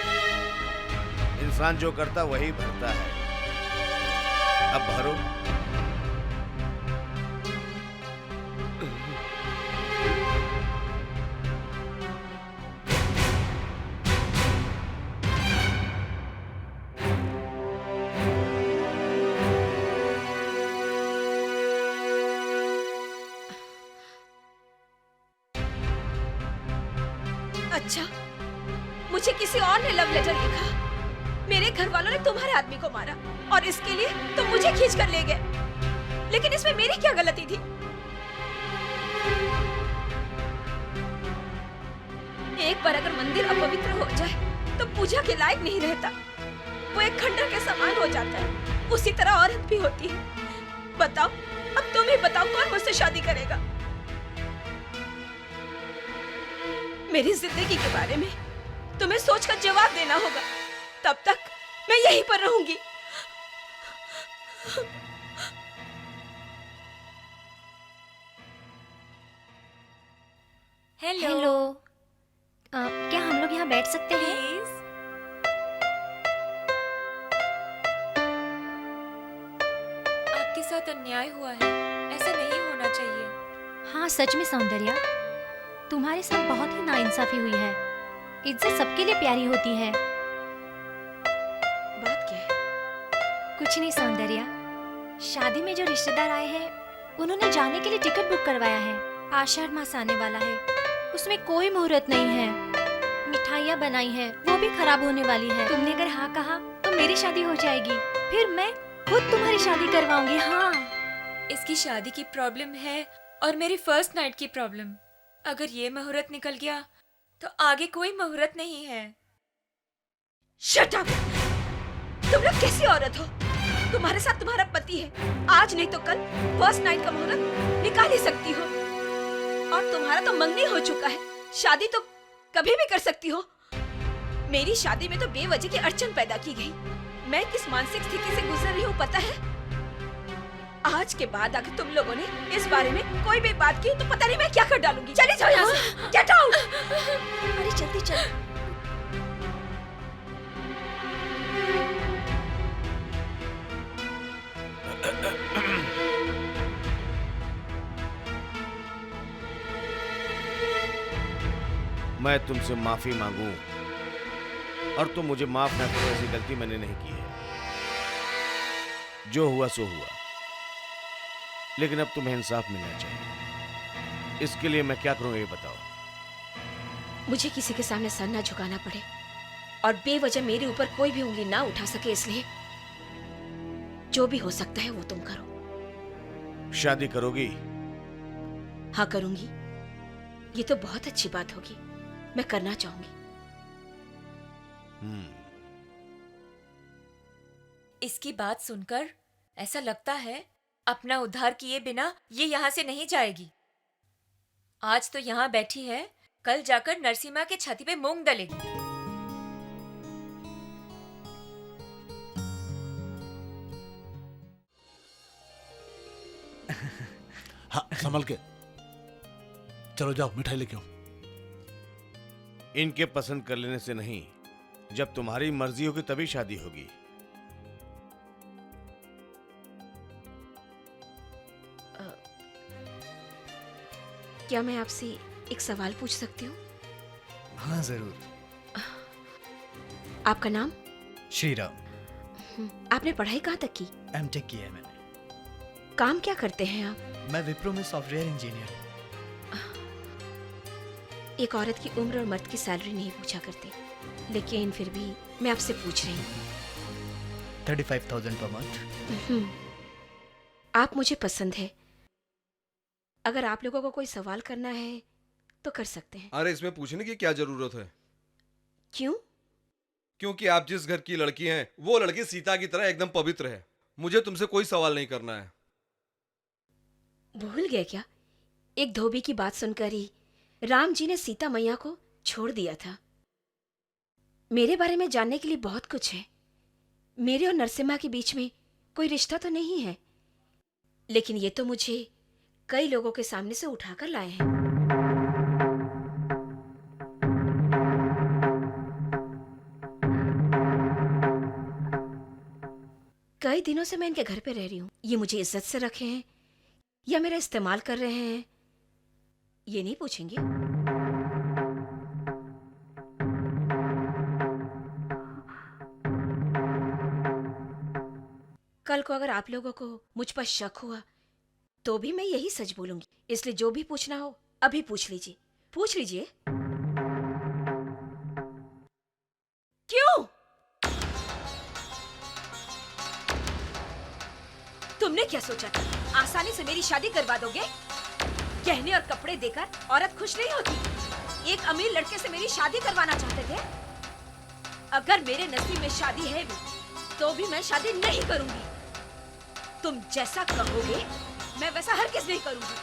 इंसान जो करता वही भरता है, अब भरो। अच्छा, मुझे किसी और ने लव लेटर लिखा। मेरे घर वालों ने तुम्हारे आदमी को मारा और इसके लिए तुम मुझे खींच कर ले गए। लेकिन इसमें मेरी क्या गलती थी? एक बार अगर मंदिर अपवित्र हो जाए तो पूजा के लायक नहीं रहता, वो एक खंडर के समान हो जाता है। उसी तरह औरत भी होती है। बताओ, अब तुम ही बताओ, कौन मुझसे शादी करेगा? मेरी जिंदगी के बारे में तुम्हें सोचकर जवाब देना होगा। तब तक मैं यहीं पर रहूंगी। हेलो। क्या हम लोग यहाँ बैठ सकते हैं? आपके साथ अन्याय हुआ है, ऐसा नहीं होना चाहिए। हाँ, सच में सौंदर्या, तुम्हारे साथ बहुत ही नाइंसाफी हुई है। इज्जत सबके लिए प्यारी होती है। बात क्या है? कुछ नहीं सौंदर्या, शादी में जो रिश्तेदार आए हैं उन्होंने जाने के लिए टिकट बुक करवाया है। आषाढ़ मास आने वाला है, उसमें कोई मुहूर्त नहीं है। मिठाइयाँ बनाई है, वो भी खराब होने वाली है। तुमने अगर हाँ कहा तो मेरी शादी हो जाएगी, फिर मैं खुद तुम्हारी शादी करवाऊंगी। हाँ, इसकी शादी की प्रॉब्लम है और मेरी फर्स्ट नाइट की प्रॉब्लम। अगर ये मुहूर्त निकल गया तो आगे कोई मुहूर्त नहीं है। Shut up! तुम लोग कैसी औरत हो? तुम्हारे साथ तुम्हारा पति है, आज नहीं तो कल फर्स्ट नाइट का मुहूर्त निकाल ही सकती हो। और तुम्हारा तो मंगनी हो चुका है, शादी तो कभी भी कर सकती हो। मेरी शादी में तो बेवजह की अड़चन पैदा की गई। मैं किस मानसिक स्थिति से गुजर रही हूँ पता है? आज के बाद अगर तुम लोगों ने इस बारे में कोई भी बात की तो पता नहीं मैं क्या कर डालूंगी। चली जाओ यहाँ से, गेट आउट! अरे जल्दी चल। मैं तुमसे माफी मांगू और तुम मुझे माफ न करो, ऐसी गलती मैंने नहीं की है। जो हुआ सो हुआ, लेकिन अब तुम्हें इंसाफ मिलना चाहिए। इसके लिए मैं क्या करूं ये बताओ। मुझे किसी के सामने सर ना झुकाना पड़े और बेवजह मेरे ऊपर कोई भी उंगली ना उठा सके, इसलिए जो भी हो सकता है वो तुम करो। शादी करोगी? हाँ करूंगी। ये तो बहुत अच्छी बात होगी, मैं करना चाहूंगी। इसकी बात सुनकर ऐसा लगता है अपना उद्धार किए बिना ये यहाँ से नहीं जाएगी। आज तो यहाँ बैठी है, कल जाकर नरसिम्हा के छाती पे मूंग डलेगी। हाँ संभल के चलो, जाओ मिठाई लेके आओ। इनके पसंद कर लेने से नहीं, जब तुम्हारी मर्जी होगी तभी शादी होगी। क्या मैं आपसे एक सवाल पूछ सकती हूँ? हाँ जरूर। आपका नाम? श्रीराम। आपने पढ़ाई कहाँ तक की? एमटेक की है मैंने। काम क्या करते हैं आप? मैं विप्रो में सॉफ्टवेयर इंजीनियर हूँ। एक औरत की उम्र और मर्द की सैलरी नहीं पूछा करते, लेकिन फिर भी मैं आपसे पूछ रही हूँ। 35,000 पर मंथ। आप मुझे पसंद है। अगर आप लोगों को कोई सवाल करना है तो कर सकते हैं। अरे इसमें पूछने की क्या जरूरत है? क्यों? क्योंकि आप जिस घर की लड़की हैं वो लड़की सीता की तरह एकदम पवित्र है। मुझे तुमसे कोई सवाल नहीं करना है। भूल गए क्या? एक धोबी की बात सुनकर ही राम जी ने सीता मैया को छोड़ दिया था। मेरे बारे में जानने के लिए बहुत कुछ है। मेरे और नरसिम्हा के बीच में कोई रिश्ता तो नहीं है, लेकिन ये तो मुझे कई लोगों के सामने से उठाकर लाए हैं। कई दिनों से मैं इनके घर पे रह रही हूँ। ये मुझे इज्जत से रखे हैं या मेरा इस्तेमाल कर रहे हैं, ये नहीं पूछेंगे। कल को अगर आप लोगों को मुझ पर शक हुआ तो भी मैं यही सच बोलूंगी। इसलिए जो भी पूछना हो अभी पूछ लीजिए, पूछ लीजिए। क्यों? तुमने क्या सोचा था आसानी से मेरी शादी करवा दोगे? गहने और कपड़े देकर औरत खुश नहीं होती। एक अमीर लड़के से मेरी शादी करवाना चाहते थे। अगर मेरे नसीब में शादी है भी तो भी मैं शादी नहीं करूंगी। तुम जैसा कहोगे मैं वैसा हरगिज़ नहीं करूंगी।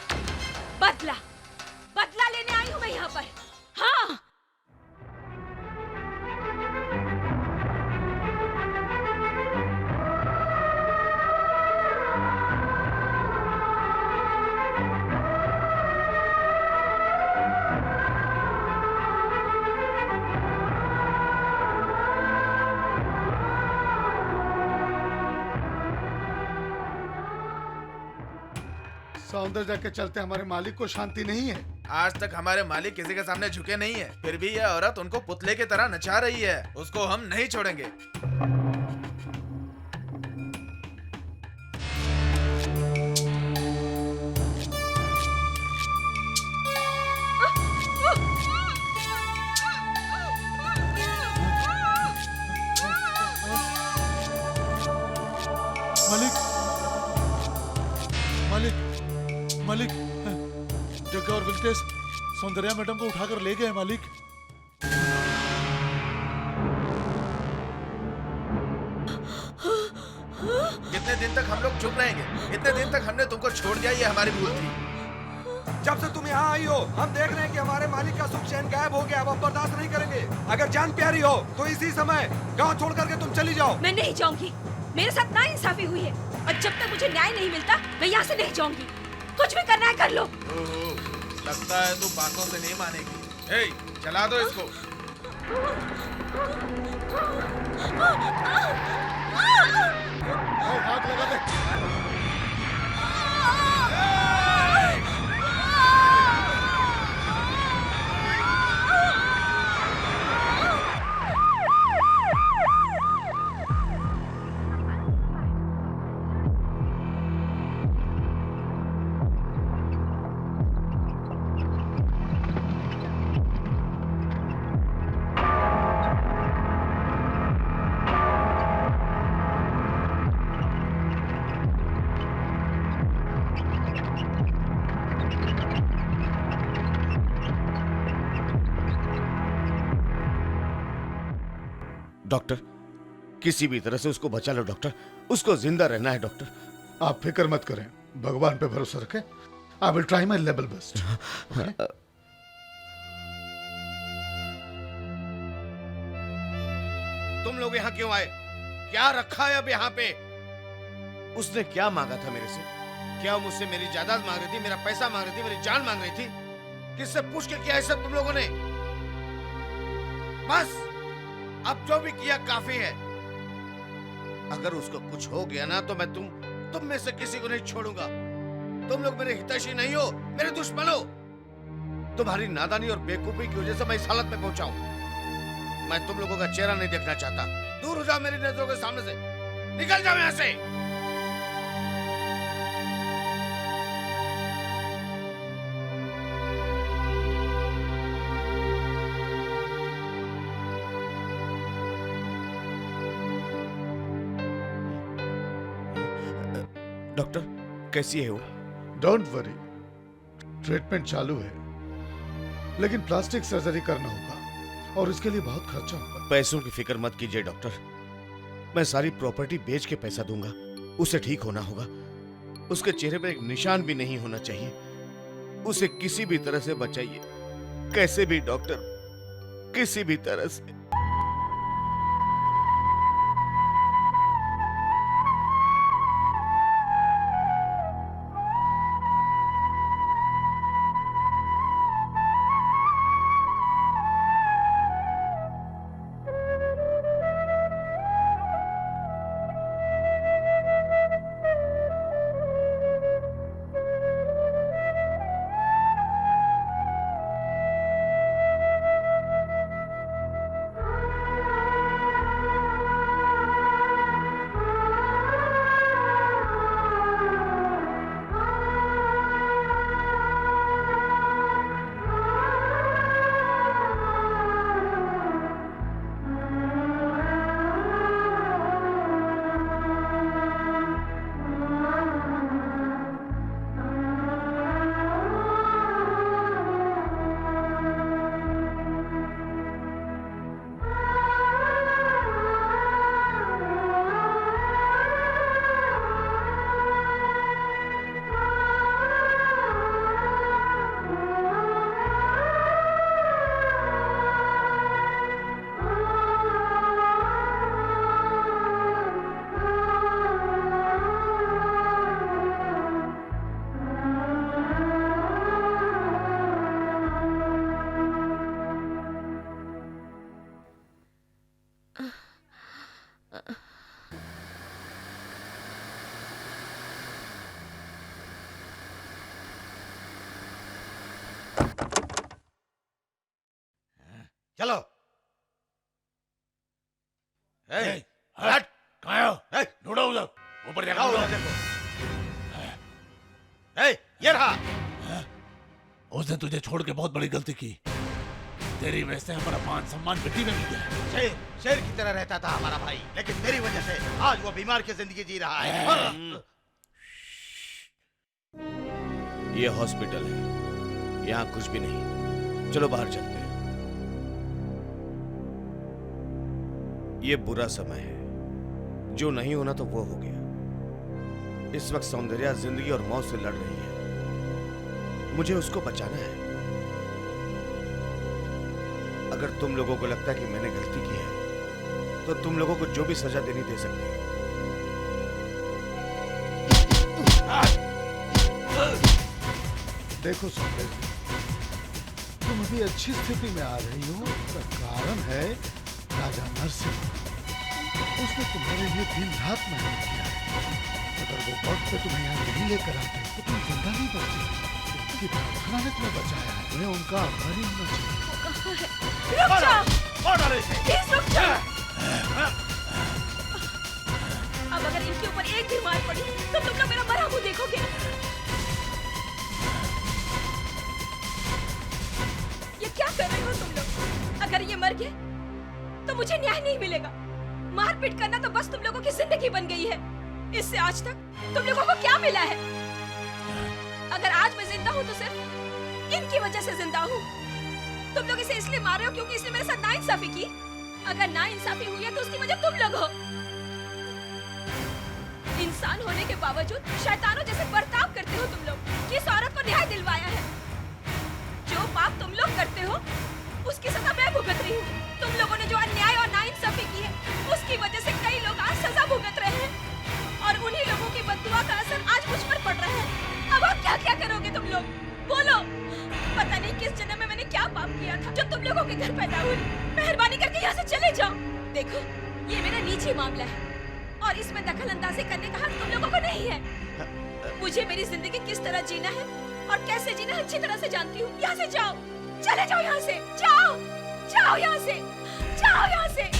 बदला बदला लेने आई हूं मैं यहाँ पर। हाँ, सौंदर्य के चलते हमारे मालिक को शांति नहीं है। आज तक हमारे मालिक किसी के सामने झुके नहीं है, फिर भी यह औरत उनको पुतले की तरह नचा रही है। उसको हम नहीं छोड़ेंगे। मालिक मालिक मालिक जग्गा और विल्केश सौंदर्या मैडम को उठाकर ले गए मालिक। कितने दिन तक हम लोग चुप रहेंगे? इतने दिन तक हमने तुमको छोड़ दिया, ये हमारी भूल थी। जब से तुम यहाँ आई हो हम देख रहे हैं कि हमारे मालिक का सुख चैन गायब हो गया। अब बर्दाश्त नहीं करेंगे। अगर जान प्यारी हो तो इसी समय गांव छोड़ करके तुम चली जाओ। मैं नहीं जाऊंगी। मेरे साथ नाइंसाफी हुई है और जब तक मुझे न्याय नहीं मिलता मैं यहाँ से नहीं जाऊंगी। कुछ भी करना है कर लो। लगता है तू बातों से नहीं मानेगी। ए, चला दो इसको। आग लगा दे। डॉक्टर, किसी भी तरह से उसको बचा लो डॉक्टर। उसको जिंदा रहना है डॉक्टर। आप फिक्र मत करें, भगवान पे भरोसा रखें। I will try my level best. तुम लोग यहाँ क्यों आए? क्या रखा है अब यहाँ पे? उसने क्या मांगा था मेरे से? क्या मुझसे मेरी जायदाद मांग रही थी, मेरा पैसा मांग रही थी, मेरी जान मांग रही थी? किससे पूछ के किया है सब तुम लोगों ने? बस अब जो भी किया काफी है। अगर उसको कुछ हो गया ना तो मैं तुम में से किसी को नहीं छोड़ूंगा। तुम लोग मेरे हितैषी नहीं हो, मेरे दुश्मन हो। तुम्हारी नादानी और बेवकूफी की वजह से मैं इस हालत में पहुंचा हूं। मैं तुम लोगों का चेहरा नहीं देखना चाहता। दूर हो जाओ मेरी नजरों के सामने से। निकल जाओ यहां से। डॉक्टर कैसी है वो? डोंट वरी, ट्रीटमेंट चालू है, लेकिन प्लास्टिक सर्जरी करना होगा और इसके लिए बहुत खर्चा होगा। पैसों की फिक्र मत कीजिए डॉक्टर। मैं सारी प्रॉपर्टी बेच के पैसा दूंगा। उसे ठीक होना होगा। उसके चेहरे पर एक निशान भी नहीं होना चाहिए। उसे किसी भी तरह से बचाइए, कैसे भी डॉक्टर, किसी भी तरह से। चलो। हट, कहाँ हो? ढूंढो उधर, ऊपर जाओ जाकर उधर ये रहा। उसने तुझे छोड़ के बहुत बड़ी गलती की। तेरी वजह से हमारा मान सम्मान मिट्टी में मिल गया। शेर की तरह रहता था हमारा भाई, लेकिन तेरी वजह से आज वो बीमार की जिंदगी जी रहा है। ये हॉस्पिटल है, यहाँ कुछ भी नहीं। चलो बाहर चलते हैं। ये बुरा समय है, जो नहीं होना तो वो हो गया। इस वक्त सौंदर्या जिंदगी और मौत से लड़ रही है, मुझे उसको बचाना है। अगर तुम लोगों को लगता है कि मैंने गलती की है, तो तुम लोगों को जो भी सजा देनी दे सकती है। देखो सौंदर्य, तुम अभी अच्छी स्थिति में आ रही हो, उसका कारण है राजा नरसिंह। उसने तुम्हारे लिए दिन रात मेहनत किया है। अगर वो वक्त पे तुम्हें यहाँ नहीं लेकर आते तो तुम जिंदा नहीं बचती। उनकी प्रार्थना ने तुम्हें बचाया है, तुम्हें उनका आभारी होना चाहिए। रुक जा! प्लीज रुक जा! अब अगर इनके ऊपर एक भी मार पड़ी तो तुम लोग मेरा मरा मुंह देखोगे। ये क्या कर रहे हो तुम लोग? अगर ये मर गए तो मुझे न्याय नहीं मिलेगा। मारपीट करना तो बस तुम लोगों की जिंदगी बन गई है। इससे आज तक तुम लोगों को क्या मिला है? अगर आज मैं जिंदा हूँ तो सिर्फ इनकी वजह से जिंदा हूँ। तुम लोग इसे इसलिए मार रहे हो क्योंकि इसने मेरे साथ नाइंसाफी की। अगर नाइंसाफी हुई है तो उसकी वजह तुम लोग हो। इंसान होने के बावजूद शैतानों जैसे बर्ताव करते हो तुम लोग। किस औरत को न्याय दिलवाया है? जो पाप तुम लोग करते हो उसकी सजा मैं भुगत रही हूँ। तुम लोगों ने जो अन्याय और नाइंसाफी की है उसकी वजह से कई लोग आज सजा भुगत रहे हैं और उन्हीं लोगों की बददुआ का असर आज मुझ पर पड़ रहा है। अब आप क्या क्या करोगे तुम लोग? बोलो। पता नहीं किस जन्म में मैंने क्या पाप किया था जो तुम लोगों के घर पैदा हुई। मेहरबानी करके यहाँ से चले जाओ। देखो, ये मेरा निजी मामला है और इसमें दखल अंदाजी करने का हक तुम लोगों को नहीं है। मुझे मेरी जिंदगी किस तरह जीना है और कैसे जीना है अच्छी तरह से जानती हूँ। यहाँ से जाओ, चले जाओ यहाँ से। जाओ, जाओ यहाँ से, जाओ यहाँ से।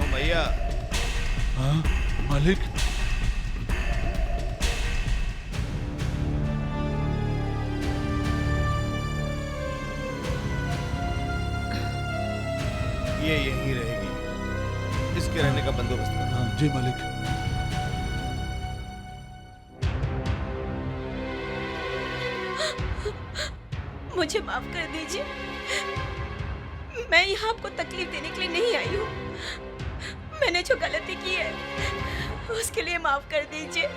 भैया। हाँ मालिक। ये यहीं रहेगी, इसके रहने का बंदोबस्त करो। हाँ जी मालिक। मुझे माफ कर दीजिए, मैं यहाँ आपको तकलीफ देने के लिए नहीं आई हूँ। मैंने जो गलती की है उसके लिए माफ कर दीजिए।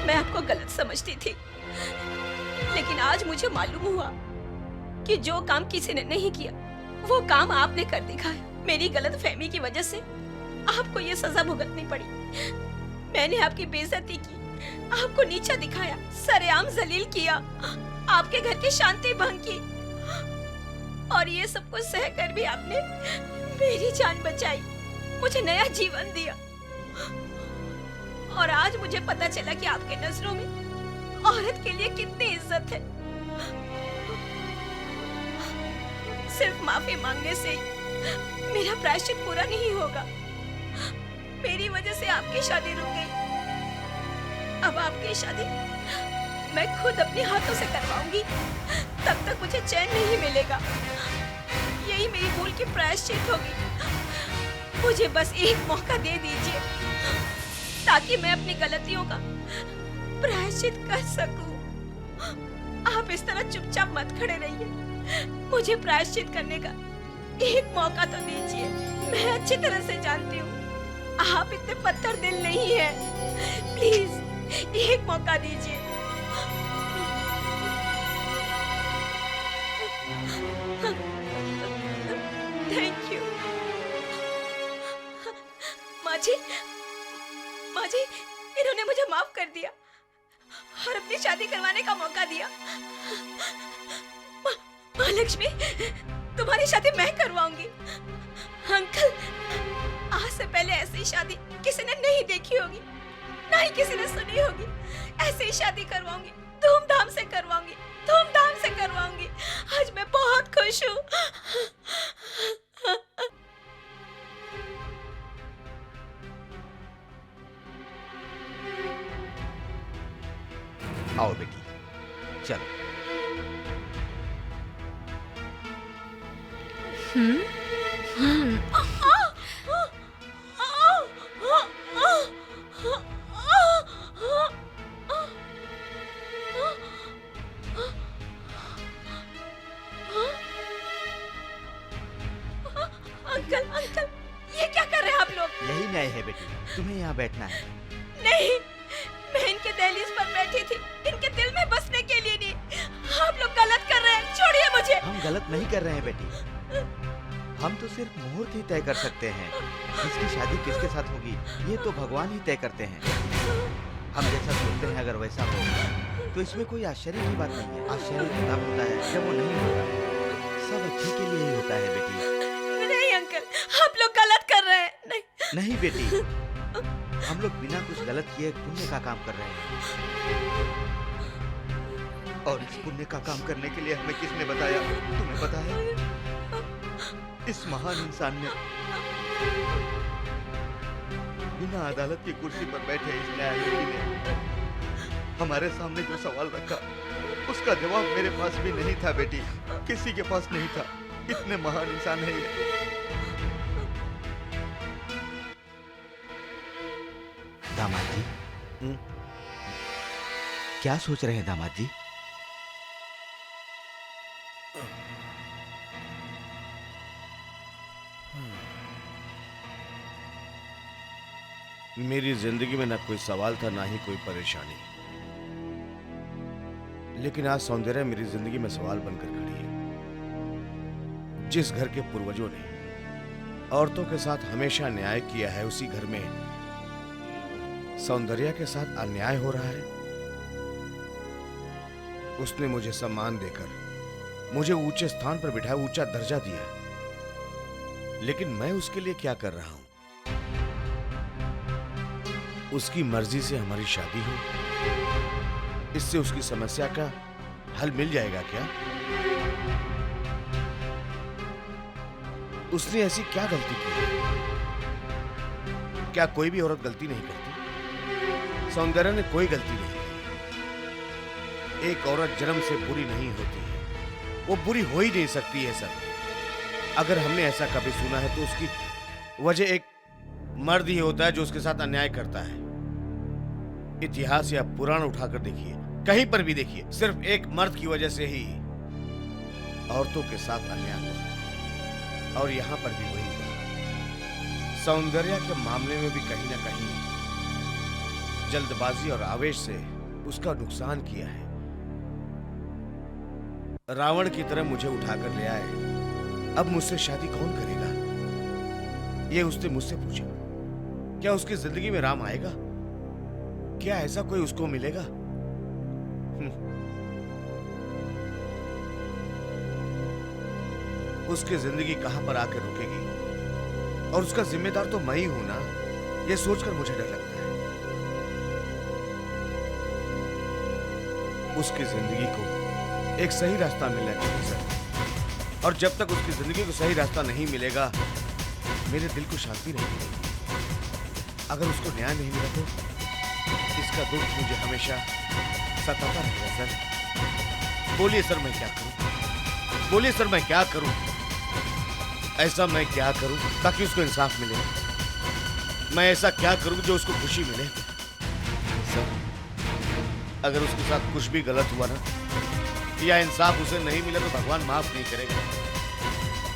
मैं आपको गलत समझती थी, लेकिन आज मुझे मालूम हुआ कि जो काम किसी ने नहीं किया वो काम आपने कर दिखाया। मेरी गलतफहमी की वजह से आपको ये सजा भुगतनी पड़ी। मैंने आपकी बेइज्जती की, आपको नीचा दिखाया, सरेआम जलील किया, आपके घर की शांति भंग की और ये सब कुछ सहकर भी आपने मेरी जान बचाई, मुझे नया जीवन दिया। और आज मुझे पता चला कि आपके नजरों में औरत के लिए कितनी इज्जत है। सिर्फ माफी मांगने से मेरा प्रायश्चित पूरा नहीं होगा। मेरी वजह से आपकी शादी रुक गई। अब आपकी शादी मैं खुद अपने हाथों से करवाऊंगी, तब तक मुझे चैन नहीं मिलेगा। यही मेरी भूल की प्रायश्चित होगी। मुझे बस एक मौका दे दीजिए ताकि मैं अपनी गलतियों का प्रायश्चित कर सकूं। आप इस तरह चुपचाप मत खड़े रहिए, मुझे प्रायश्चित करने का एक मौका तो दीजिए। मैं अच्छी तरह से जानती हूँ आप इतने पत्थर दिल नहीं हैं। प्लीज एक मौका दीजिए। Thank you. माँ जी, इन्होंने मुझे माफ कर दिया और अपनी शादी करवाने का मौका दिया। महालक्ष्मी, तुम्हारी शादी मैं करवाऊंगी। अंकल, आज से पहले ऐसी शादी किसी ने नहीं देखी होगी, ना ही किसी ने सुनी होगी। ऐसे ही शादी करवाऊंगी, धूमधाम से करवाऊंगी, धूमधाम से करवाऊंगी। आज मैं बहुत खुश हूँ। आओ बेटी, चलो। अंकल, अंकल, ये क्या कर रहे हैं आप लोग? यही न्याय है बेटी, तुम्हें यहाँ बैठना है। नहीं, मैं इनके दहलीज पर बैठी थी, इनके दिल में बसने के लिए नहीं। आप लोग गलत कर रहे हैं, छोड़िए मुझे। हम गलत नहीं कर रहे हैं बेटी, हम तो सिर्फ मुहूर्त ही तय कर सकते हैं। किसकी शादी किसके साथ होगी ये तो भगवान ही तय करते हैं। हम जैसा सोचते हैं अगर वैसा हो तो इसमें कोई आश्चर्य की बात नहीं है। आश्चर्य तब होता है जब वो नहीं होता। सब अच्छे के लिए ही होता है बेटी। नहीं अंकल, आप लोग गलत कर रहे हैं। नहीं बेटी, हम लोग बिना कुछ गलत किए पुण्य का काम कर रहे हैं। और इस पुण्य का काम करने के लिए हमें किसने बताया? तुम्हें पता है? इस महान इंसान ने बिना अदालत की कुर्सी पर बैठे इस न्यायाधीश ने हमारे सामने जो सवाल रखा उसका जवाब मेरे पास भी नहीं था बेटी, किसी के पास नहीं था। इतने महान इंसान है ये। दामाद जी, क्या सोच रहे हैं दामाद जी? मेरी जिंदगी में ना कोई सवाल था ना ही कोई परेशानी, लेकिन आज सौंदर्य मेरी जिंदगी में सवाल बनकर खड़ी है। जिस घर के पूर्वजों ने औरतों के साथ हमेशा न्याय किया है, उसी घर में सौंदर्य के साथ अन्याय हो रहा है। उसने मुझे सम्मान देकर मुझे ऊंचे स्थान पर बिठाया, ऊंचा दर्जा दिया, लेकिन मैं उसके लिए क्या कर रहा हूं? उसकी मर्जी से हमारी शादी हो, इससे उसकी समस्या का हल मिल जाएगा क्या? उसने ऐसी क्या गलती की? क्या कोई भी औरत गलती नहीं करती? सौंदर्य ने कोई गलती नहीं की। एक औरत जन्म से बुरी नहीं होती है, वो बुरी हो ही नहीं सकती है सर। अगर हमने ऐसा कभी सुना है तो उसकी वजह एक मर्द ही होता है जो उसके साथ अन्याय करता है। इतिहास या पुराण उठाकर देखिए, कहीं पर भी देखिए, सिर्फ एक मर्द की वजह से ही औरतों के साथ अन्याय हुआ। और यहां पर भी वही हुआ। सौंदर्य के मामले में भी कहीं ना कहीं जल्दबाजी और आवेश से उसका नुकसान किया है। रावण की तरह मुझे उठाकर ले आए, अब मुझसे शादी कौन करेगा? ये उसने मुझसे पूछा। क्या उसकी जिंदगी में राम आएगा? क्या ऐसा कोई उसको मिलेगा? उसकी जिंदगी कहां पर आकर रुकेगी? और उसका जिम्मेदार तो मैं ही हूं ना। यह सोचकर मुझे डर लगता है। उसकी जिंदगी को एक सही रास्ता मिलना चाहिए सर। और जब तक उसकी जिंदगी को सही रास्ता नहीं मिलेगा, मेरे दिल को शांति नहीं मिलेगी। अगर उसको न्याय नहीं मिला तो इसका दुख मुझे हमेशा सताता रहेगा सर। बोलिए सर, मैं क्या करूं? बोलिए सर, मैं क्या करूं? ऐसा मैं क्या करूं ताकि उसको इंसाफ मिले? मैं ऐसा क्या करूं जो उसको खुशी मिले? सर, अगर उसके साथ कुछ भी गलत हुआ ना, या इंसाफ उसे नहीं मिला, तो भगवान माफ नहीं करेगा,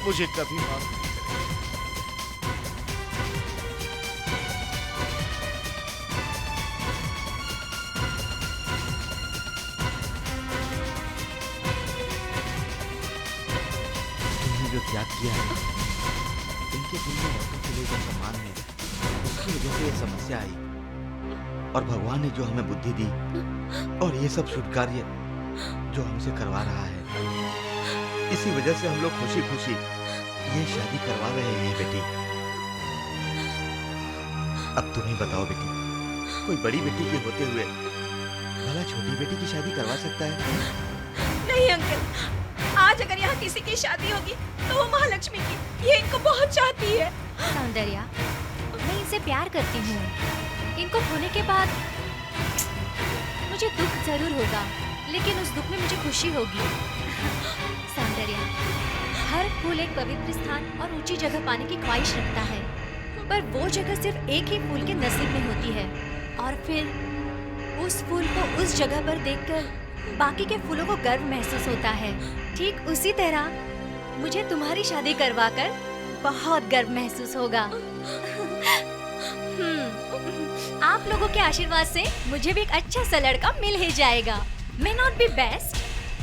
मुझे कभी माफ नहीं करेगा। तुमने जो त्याग किया है समाज में औरतों के लिए जो सम्मान है उसकी वजह से ये समस्या आई। और भगवान ने जो हमें बुद्धि दी और ये सब शुभ कार्य जो हमसे करवा रहा है, इसी वजह से हम लोग खुशी खुशी ये शादी करवा रहे हैं बेटी। अब तुम ही बताओ बेटी, कोई बड़ी बेटी के होते हुए भला छोटी बेटी की शादी करवा सकता है? नहीं अंकल, आज अगर यहाँ किसी की शादी होगी तो वो महालक्ष्मी की। ये इनको बहुत चाहती है। सौंदर्या, मैं इनसे प्यार करती हूँ। इनको खोने के बाद मुझे दुख जरूर होगा, लेकिन उस दुख में मुझे खुशी होगी। सौंदर्या, हर फूल एक पवित्र स्थान और ऊंची जगह पाने की ख्वाहिश रखता है, पर वो जगह सिर्फ एक ही फूल के नसीब में होती है। और फिर उस फूल को उस जगह पर देखकर बाकी के फूलों को गर्व महसूस होता है। ठीक उसी तरह मुझे तुम्हारी शादी करवाकर बहुत गर्व महसूस होगा। आप लोगों के आशीर्वाद से मुझे भी एक अच्छा सा लड़का मिल ही जाएगा। May not be best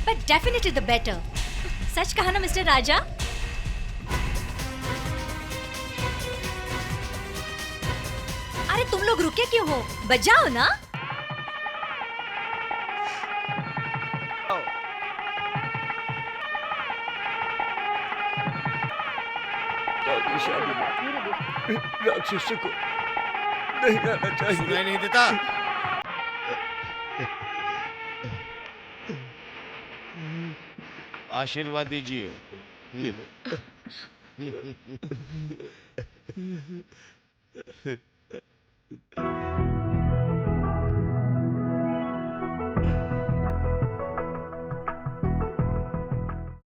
but definitely the better. सच कहा ना मिस्टर राजा? अरे तुम लोग रुके क्यों हो? बजाओ ना। शादी में राक्षस को नहीं आना चाहिए। सुनाई नहीं देता? आशीर्वाद दीजिए।